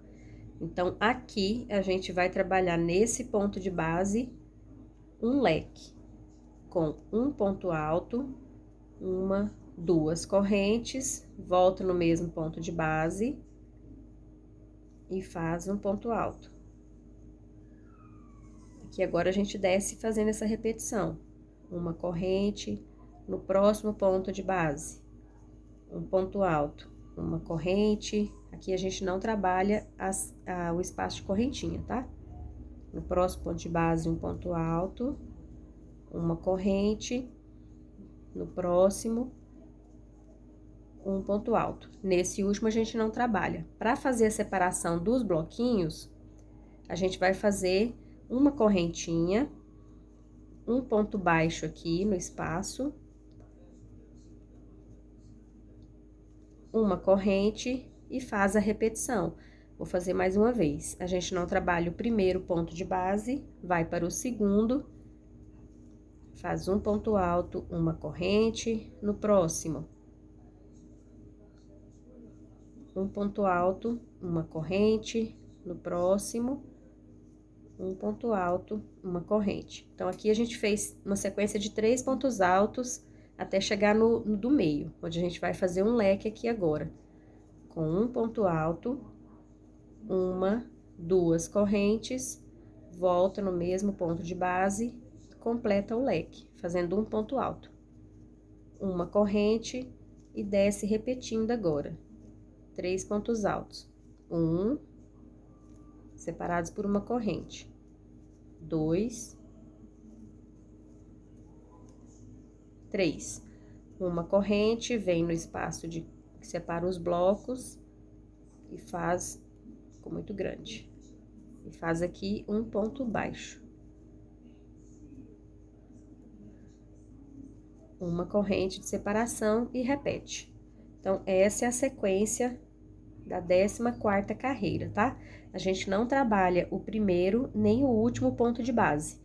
S1: Então, aqui a gente vai trabalhar nesse ponto de base um leque com um ponto alto, uma, duas correntes, volta no mesmo ponto de base e faz um ponto alto. Aqui agora a gente desce fazendo essa repetição. Uma corrente no próximo ponto de base, um ponto alto, uma corrente. Aqui a gente não trabalha o espaço de correntinha, tá? No próximo ponto de base, um ponto alto, uma corrente, no próximo, um ponto alto. Nesse último, a gente não trabalha. Para fazer a separação dos bloquinhos, a gente vai fazer uma correntinha, um ponto baixo aqui no espaço, uma corrente e faz a repetição. Vou fazer mais uma vez. A gente não trabalha o primeiro ponto de base, vai para o segundo, faz um ponto alto, uma corrente, no próximo, um ponto alto, uma corrente, no próximo, um ponto alto, uma corrente. Então, aqui a gente fez uma sequência de 3 pontos altos até chegar no do meio, onde a gente vai fazer um leque aqui agora. Com um ponto alto, uma, duas correntes, volta no mesmo ponto de base, completa o leque, fazendo um ponto alto. Uma corrente e desce repetindo agora. 3 pontos altos. Um, separados por uma corrente. 2, 3. Uma corrente vem no espaço que separa os blocos e faz, ficou muito grande, e faz aqui um ponto baixo. uma corrente de separação e repete. Então, essa é a sequência da 14ª carreira, tá? A gente não trabalha o primeiro nem o último ponto de base.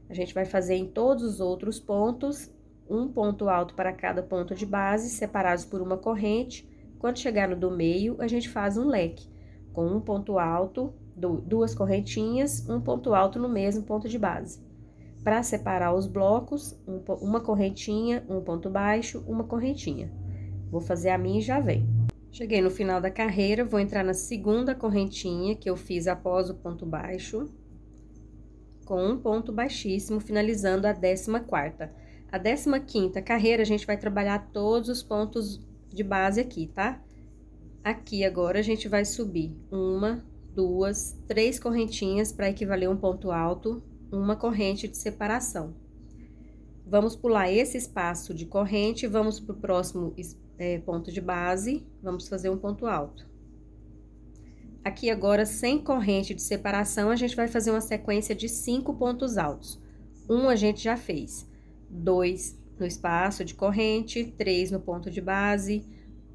S1: A gente vai fazer em todos os outros pontos, um ponto alto para cada ponto de base, separados por uma corrente. Quando chegar no do meio, a gente faz um leque, com um ponto alto, duas correntinhas, um ponto alto no mesmo ponto de base. Para separar os blocos, uma correntinha, um ponto baixo, uma correntinha. Vou fazer a minha e já vem. Cheguei no final da carreira, vou entrar na segunda correntinha que eu fiz após o ponto baixo, com um ponto baixíssimo, finalizando a 14ª. A 15ª carreira, a gente vai trabalhar todos os pontos de base aqui, tá? Aqui agora, a gente vai subir uma, duas, três correntinhas para equivaler um ponto alto, uma corrente de separação. Vamos pular esse espaço de corrente, vamos para o próximo ponto de base, vamos fazer um ponto alto. Aqui agora, sem corrente de separação, a gente vai fazer uma sequência de 5 pontos altos. Um a gente já fez, 2 no espaço de corrente, 3 no ponto de base,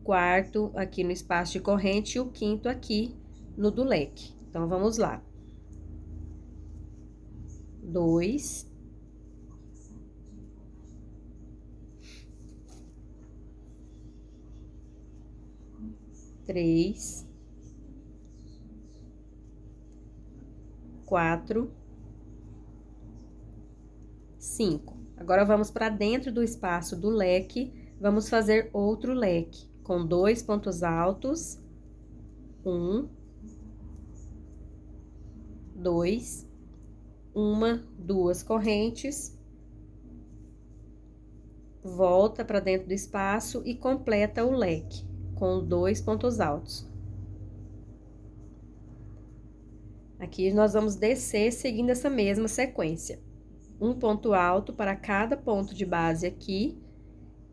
S1: quarto aqui no espaço de corrente e o quinto aqui no do leque. Então, vamos lá. 2, 3, 4, 5. Agora, vamos para dentro do espaço do leque, vamos fazer outro leque, com 2 pontos altos, 1, 2, uma, duas correntes, volta para dentro do espaço e completa o leque, com 2 pontos altos. Aqui, nós vamos descer seguindo essa mesma sequência. Um ponto alto para cada ponto de base aqui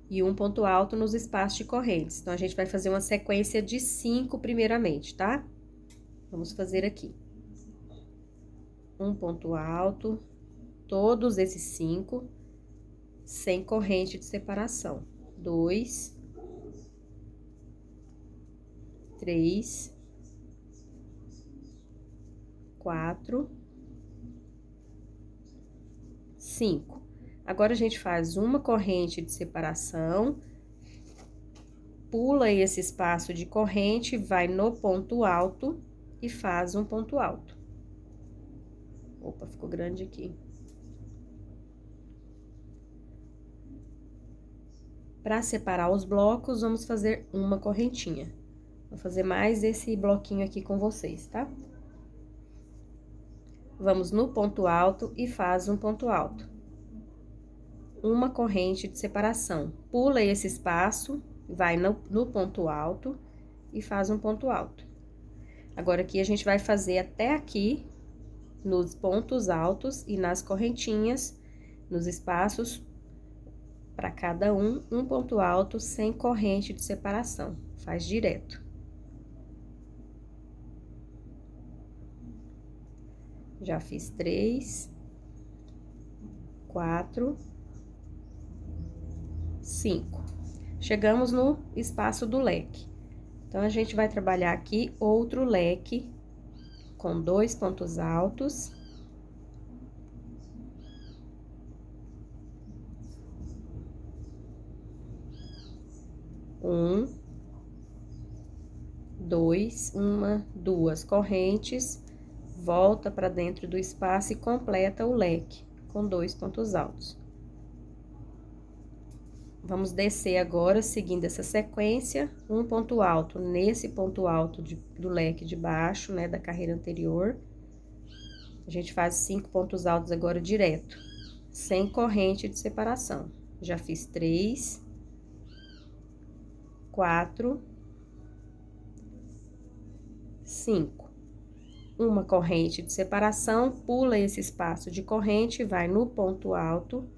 S1: e um ponto alto nos espaços de correntes. Então, a gente vai fazer uma sequência de 5 primeiramente, tá? Vamos fazer aqui. Um ponto alto, todos esses 5, sem corrente de separação. 2, 3, 4, 5. Agora, a gente faz uma corrente de separação, pula esse espaço de corrente, vai no ponto alto e faz um ponto alto. Opa, ficou grande aqui. Para separar os blocos, vamos fazer uma correntinha. Vou fazer mais esse bloquinho aqui com vocês, tá? Vamos no ponto alto e faz um ponto alto. Uma corrente de separação. Pula esse espaço, vai no ponto alto e faz um ponto alto. Agora, aqui, a gente vai fazer até aqui, nos pontos altos e nas correntinhas, nos espaços, para cada um ponto alto sem corrente de separação. Faz direto. Já fiz 3, 4, 5. Chegamos no espaço do leque. Então, a gente vai trabalhar aqui outro leque com 2 pontos altos. Um, 2, uma, duas correntes, volta para dentro do espaço e completa o leque com 2 pontos altos. Vamos descer agora, seguindo essa sequência, um ponto alto nesse ponto alto do leque de baixo, né, da carreira anterior. A gente faz 5 pontos altos agora direto, sem corrente de separação. Já fiz 3, 4, 5. Uma corrente de separação, pula esse espaço de corrente, vai no ponto alto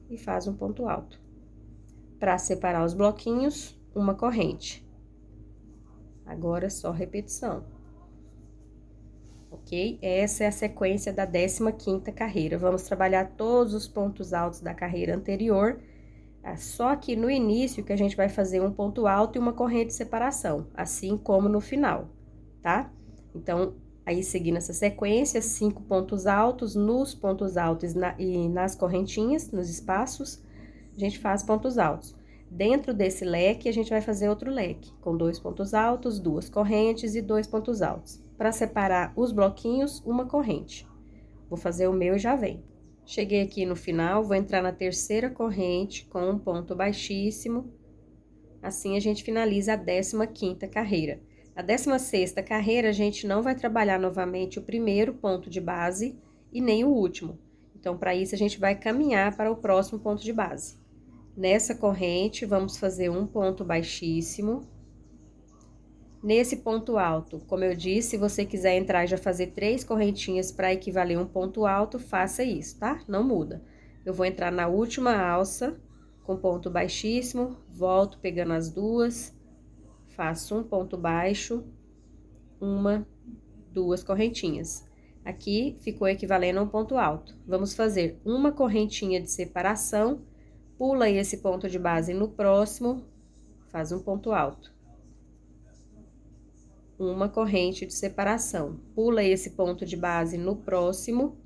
S1: e faz um ponto alto. Para separar os bloquinhos, uma corrente. Agora, é só repetição. Ok? Essa é a sequência da 15ª carreira. Vamos trabalhar todos os pontos altos da carreira anterior, É só aqui no início que a gente vai fazer um ponto alto e uma corrente de separação, assim como no final, tá? Então, aí seguindo essa sequência, 5 pontos altos, nos pontos altos e nas correntinhas, nos espaços, a gente faz pontos altos. Dentro desse leque, a gente vai fazer outro leque, com 2 pontos altos, 2 correntes e 2 pontos altos. Para separar os bloquinhos, uma corrente. Vou fazer o meu e já vem. Cheguei aqui no final, vou entrar na terceira corrente com um ponto baixíssimo. Assim, a gente finaliza a 15ª carreira. A 16ª carreira, a gente não vai trabalhar novamente o primeiro ponto de base e nem o último. Então, para isso, a gente vai caminhar para o próximo ponto de base. Nessa corrente, vamos fazer um ponto baixíssimo. Nesse ponto alto, como eu disse, se você quiser entrar e já fazer 3 correntinhas para equivaler a um ponto alto, faça isso, tá? Não muda. Eu vou entrar na última alça, com ponto baixíssimo, volto pegando as duas, faço um ponto baixo, 1, 2 correntinhas. Aqui ficou equivalendo a um ponto alto. Vamos fazer uma correntinha de separação, pula esse ponto de base no próximo, faz um ponto alto. Uma corrente de separação, pula esse ponto de base no próximo,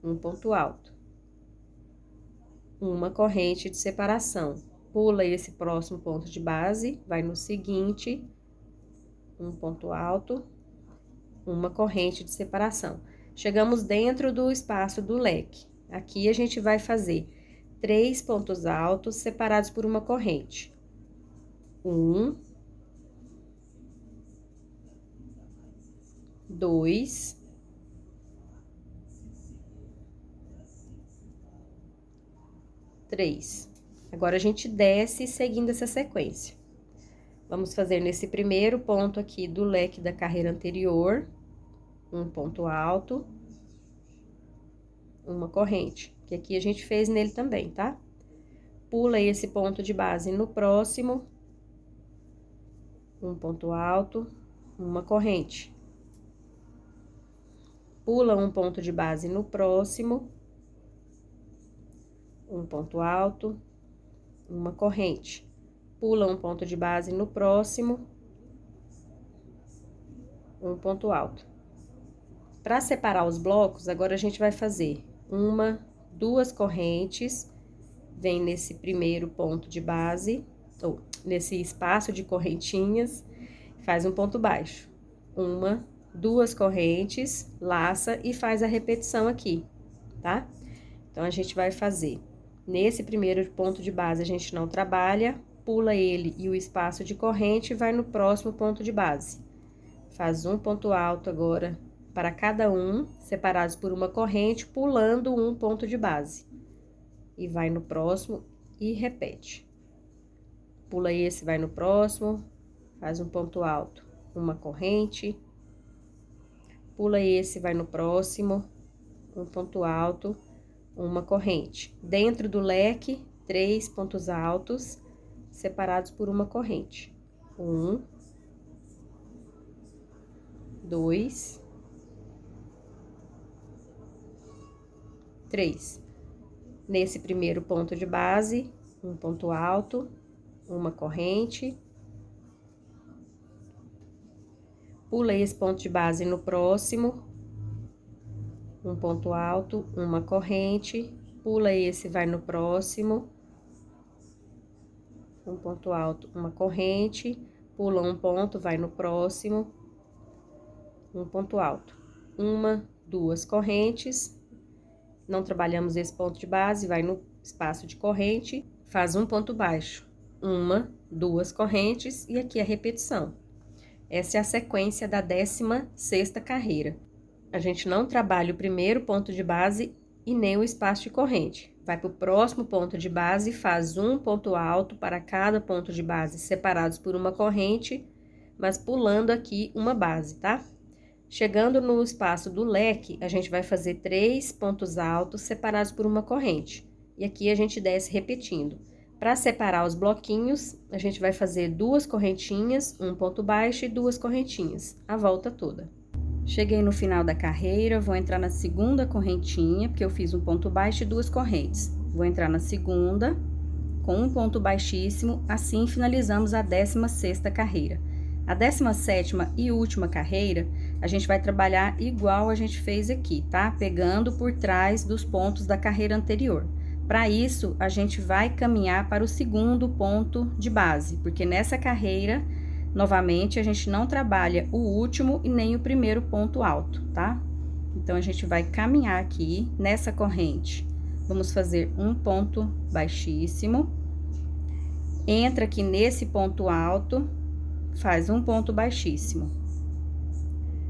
S1: um ponto alto. Uma corrente de separação, pula esse próximo ponto de base, vai no seguinte, um ponto alto, uma corrente de separação. Chegamos dentro do espaço do leque. Aqui a gente vai fazer 3 pontos altos separados por uma corrente. 1, 2, 3. Agora, a gente desce seguindo essa sequência. Vamos fazer nesse primeiro ponto aqui do leque da carreira anterior, um ponto alto, uma corrente, que aqui a gente fez nele também, tá? Pula esse ponto de base no próximo, um ponto alto, uma corrente. Pula um ponto de base no próximo, um ponto alto, uma corrente. Pula um ponto de base no próximo, um ponto alto. Para separar os blocos, agora a gente vai fazer 1, 2 correntes, vem nesse primeiro ponto de base, ou nesse espaço de correntinhas, faz um ponto baixo. 1, 2 correntes, laça e faz a repetição aqui, tá? Então, a gente vai fazer, nesse primeiro ponto de base, a gente não trabalha, pula ele e o espaço de corrente, vai no próximo ponto de base. Faz um ponto alto agora para cada um, separados por uma corrente, pulando um ponto de base. E vai no próximo e repete. Pula esse, vai no próximo, faz um ponto alto, uma corrente. Pula esse, vai no próximo, um ponto alto, uma corrente. Dentro do leque, 3 pontos altos, separados por uma corrente. 1, 2, 3. Nesse primeiro ponto de base, um ponto alto, uma corrente. Pula esse ponto de base no próximo, um ponto alto, uma corrente. Pula esse, vai no próximo, um ponto alto, uma corrente. Pula um ponto, vai no próximo, um ponto alto. 1, 2 correntes. Não trabalhamos esse ponto de base, vai no espaço de corrente, faz um ponto baixo. 1, 2 correntes e aqui a repetição. Essa é a sequência da 16ª carreira. A gente não trabalha o primeiro ponto de base e nem o espaço de corrente. Vai para o próximo ponto de base e faz um ponto alto para cada ponto de base, separados por uma corrente, mas pulando aqui uma base, tá? Chegando no espaço do leque, a gente vai fazer 3 pontos altos separados por uma corrente. E aqui a gente desce repetindo. Para separar os bloquinhos, a gente vai fazer 2 correntinhas, um ponto baixo e 2 correntinhas, a volta toda. Cheguei no final da carreira, vou entrar na segunda correntinha, porque eu fiz um ponto baixo e 2 correntes. Vou entrar na segunda,
S2: com um ponto baixíssimo, assim finalizamos a 16ª carreira. A 17ª e última carreira, a gente vai trabalhar igual a gente fez aqui, tá? Pegando por trás dos pontos da carreira anterior. Para isso, a gente vai caminhar para o segundo ponto de base, porque nessa carreira, novamente, a gente não trabalha o último e nem o primeiro ponto alto, tá? Então, a gente vai caminhar aqui nessa corrente. Vamos fazer um ponto baixíssimo. Entra aqui nesse ponto alto, faz um ponto baixíssimo.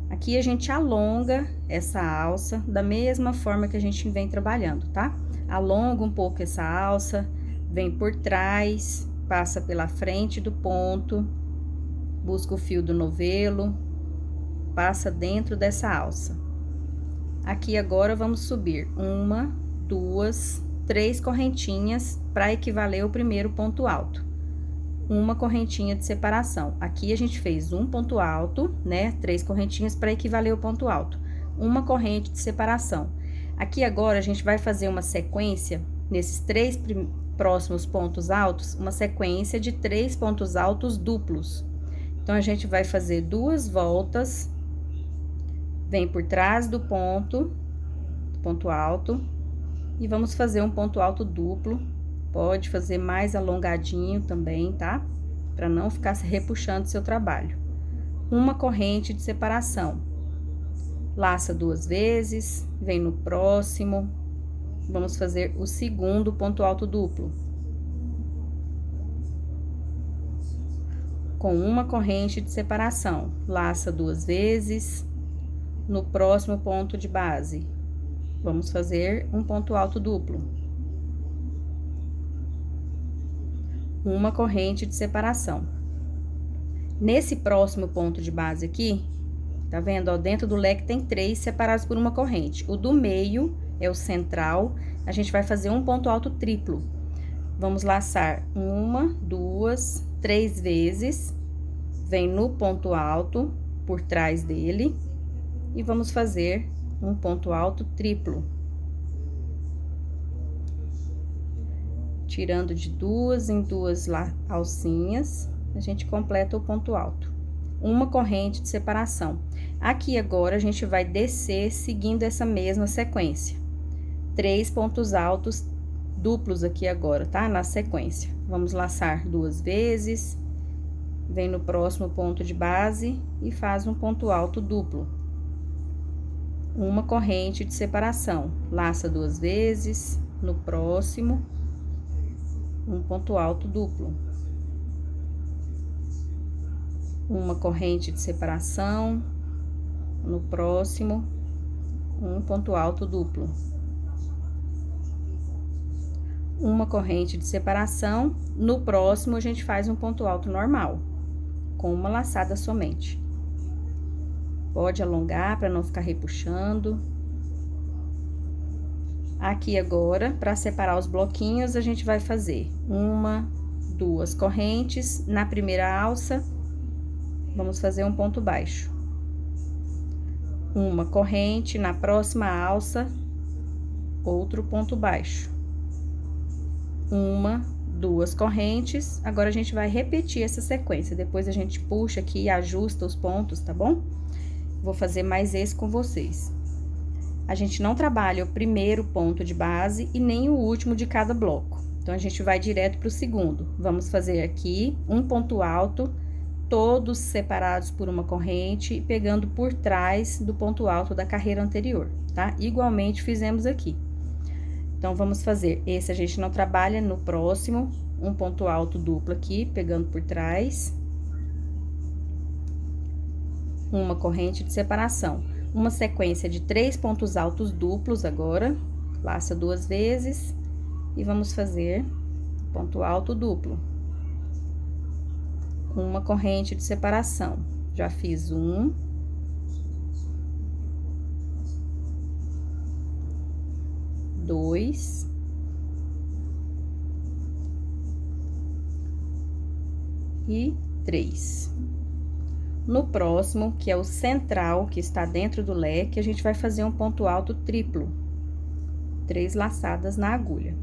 S2: Aqui a gente alonga essa alça da mesma forma que a gente vem trabalhando, tá? Alonga um pouco essa alça, vem por trás, passa pela frente do ponto, busca o fio do novelo, passa dentro dessa alça. Aqui agora vamos subir 1, 2, 3 correntinhas para equivaler ao primeiro ponto alto. Uma correntinha de separação. Aqui a gente fez um ponto alto, né? 3 correntinhas para equivaler ao ponto alto. Uma corrente de separação. Aqui agora a gente vai fazer uma sequência, nesses 3 próximos pontos altos, uma sequência de 3 pontos altos duplos. Então, a gente vai fazer 2 voltas, vem por trás do ponto alto, e vamos fazer um ponto alto duplo. Pode fazer mais alongadinho também, tá? Para não ficar se repuxando seu trabalho. Uma corrente de separação. Laça 2 vezes, vem no próximo. Vamos fazer o segundo ponto alto duplo. Com uma corrente de separação. Laça 2 vezes, no próximo ponto de base. Vamos fazer um ponto alto duplo. Uma corrente de separação. Nesse próximo ponto de base aqui, tá vendo, ó, dentro do leque tem 3 separados por uma corrente. O do meio é o central, a gente vai fazer um ponto alto triplo. Vamos laçar 1, 2, 3 vezes, vem no ponto alto, por trás dele, e vamos fazer um ponto alto triplo. Tirando de 2 em 2 alcinhas, a gente completa o ponto alto. Uma corrente de separação. Aqui agora, a gente vai descer seguindo essa mesma sequência. 3 pontos altos duplos aqui agora, tá? Na sequência. Vamos laçar 2 vezes, vem no próximo ponto de base e faz um ponto alto duplo. Uma corrente de separação. Laça 2 vezes, no próximo, um ponto alto duplo. Uma corrente de separação, no próximo, um ponto alto duplo. Uma corrente de separação, no próximo a gente faz um ponto alto normal, com uma laçada somente. Pode alongar para não ficar repuxando. Aqui agora, para separar os bloquinhos, a gente vai fazer 1, 2 correntes. Na primeira alça, vamos fazer um ponto baixo. Uma corrente, na próxima alça, outro ponto baixo. 1, 2 correntes. Agora, a gente vai repetir essa sequência. Depois, a gente puxa aqui e ajusta os pontos, tá bom? Vou fazer mais esse com vocês. A gente não trabalha o primeiro ponto de base e nem o último de cada bloco. Então, a gente vai direto para o segundo. Vamos fazer aqui um ponto alto, todos separados por uma corrente, pegando por trás do ponto alto da carreira anterior, tá? Igualmente fizemos aqui. Então, vamos fazer esse, a gente não trabalha no próximo, um ponto alto duplo aqui, pegando por trás. Uma corrente de separação. Uma sequência de 3 pontos altos duplos agora, laça 2 vezes e vamos fazer ponto alto duplo. Uma corrente de separação. Já fiz 1. 2. E 3. No próximo, que é o central, que está dentro do leque, a gente vai fazer um ponto alto triplo. 3 laçadas na agulha.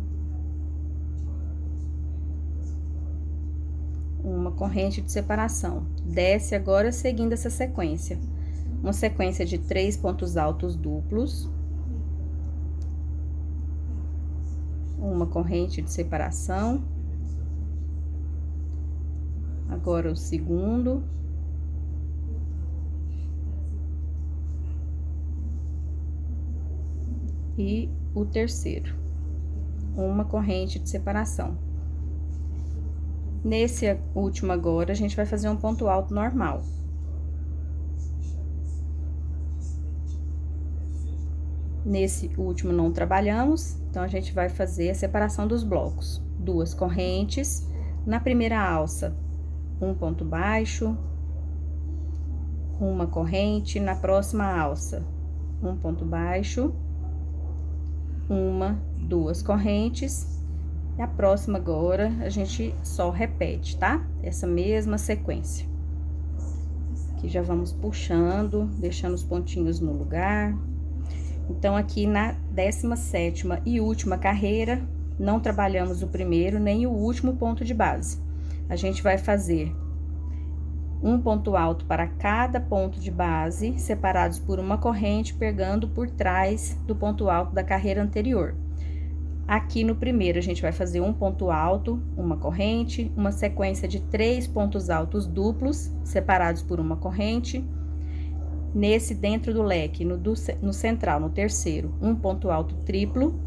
S2: uma corrente de separação. Desce agora seguindo essa sequência. Uma sequência de 3 pontos altos duplos. Uma corrente de separação. Agora o segundo. E o terceiro. Uma corrente de separação. Nesse último agora, a gente vai fazer um ponto alto normal. Nesse último não trabalhamos, então a gente vai fazer a separação dos blocos. 2 correntes, na primeira alça, um ponto baixo, uma corrente, na próxima alça, um ponto baixo, uma, 2 correntes, e a próxima agora a gente só repete, tá? Essa mesma sequência. Aqui já vamos puxando, deixando os pontinhos no lugar. Então, aqui na 17ª e última carreira, não trabalhamos o primeiro nem o último ponto de base. A gente vai fazer um ponto alto para cada ponto de base, separados por uma corrente, pegando por trás do ponto alto da carreira anterior. Aqui no primeiro, a gente vai fazer um ponto alto, uma corrente, uma sequência de 3 pontos altos duplos, separados por uma corrente. Nesse, dentro do leque, no central, no terceiro, um ponto alto triplo.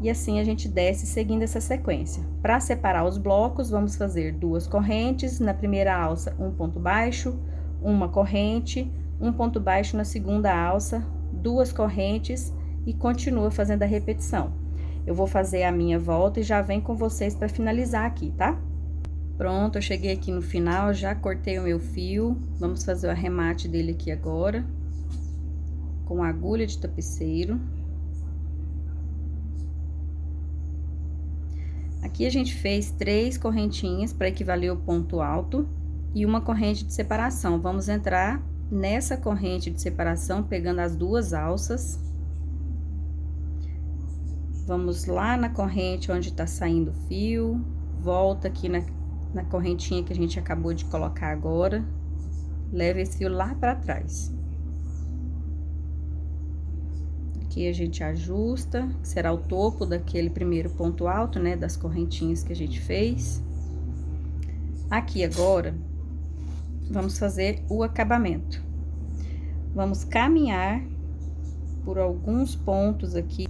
S2: E assim a gente desce seguindo essa sequência. Para separar os blocos, vamos fazer 2 correntes, na primeira alça, um ponto baixo, uma corrente, um ponto baixo na segunda alça, 2 correntes e continua fazendo a repetição. Eu vou fazer a minha volta e já venho com vocês para finalizar aqui, tá? Pronto, eu cheguei aqui no final, já cortei o meu fio. Vamos fazer o arremate dele aqui agora, com agulha de tapeceiro. Aqui a gente fez 3 correntinhas para equivaler ao ponto alto e uma corrente de separação. Vamos entrar nessa corrente de separação, pegando as 2 alças. Vamos lá na corrente onde tá saindo o fio, volta aqui na correntinha que a gente acabou de colocar agora, leva esse fio lá para trás. Aqui a gente ajusta, que será o topo daquele primeiro ponto alto, né, das correntinhas que a gente fez. Aqui agora, vamos fazer o acabamento. Vamos caminhar por alguns pontos aqui.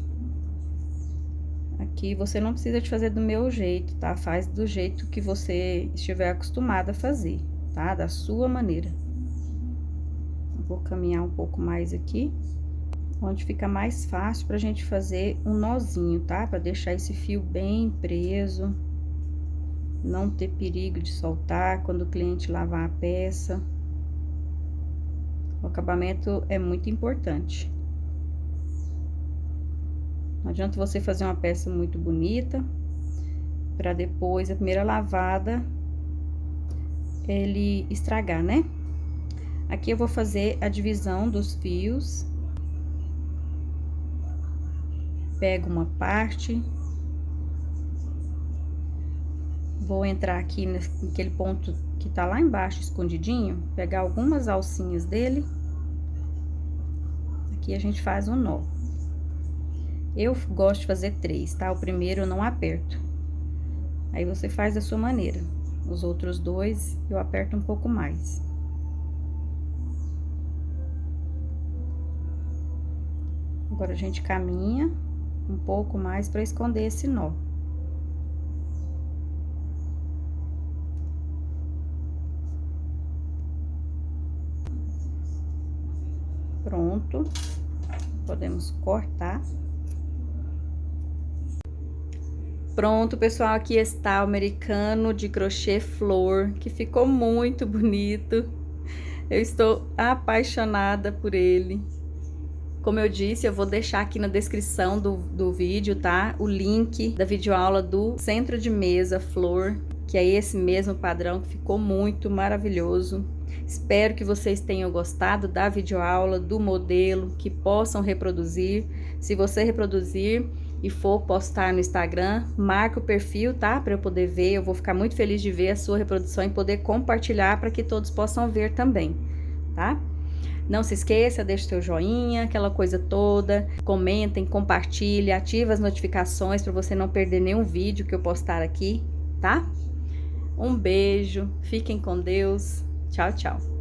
S2: Aqui você não precisa de fazer do meu jeito, tá? Faz do jeito que você estiver acostumado a fazer, tá? Da sua maneira. Vou caminhar um pouco mais aqui, onde fica mais fácil pra gente fazer um nozinho, tá? Pra deixar esse fio bem preso, não ter perigo de soltar quando o cliente lavar a peça. O acabamento é muito importante. Não adianta você fazer uma peça muito bonita, para depois, a primeira lavada, ele estragar, né? Aqui eu vou fazer a divisão dos fios. Pego uma parte. Vou entrar aqui naquele ponto que tá lá embaixo, escondidinho, pegar algumas alcinhas dele. Aqui a gente faz um nó. Eu gosto de fazer 3, tá? O primeiro eu não aperto. Aí você faz da sua maneira. Os outros 2 eu aperto um pouco mais. Agora a gente caminha um pouco mais para esconder esse nó. Pronto. Podemos cortar. Pronto, pessoal, aqui está o americano de crochê flor, que ficou muito bonito. Eu estou apaixonada por ele. Como eu disse, eu vou deixar aqui na descrição do vídeo, tá? O link da videoaula do Centro de Mesa Flor, que é esse mesmo padrão, que ficou muito maravilhoso. Espero que vocês tenham gostado da videoaula, do modelo, que possam reproduzir. Se você reproduzir, e for postar no Instagram, marca o perfil, tá? Para eu poder ver. Eu vou ficar muito feliz de ver a sua reprodução e poder compartilhar para que todos possam ver também, tá? Não se esqueça, deixa o seu joinha, aquela coisa toda. Comentem, compartilhem, ative as notificações para você não perder nenhum vídeo que eu postar aqui, tá? Um beijo, fiquem com Deus. Tchau, tchau.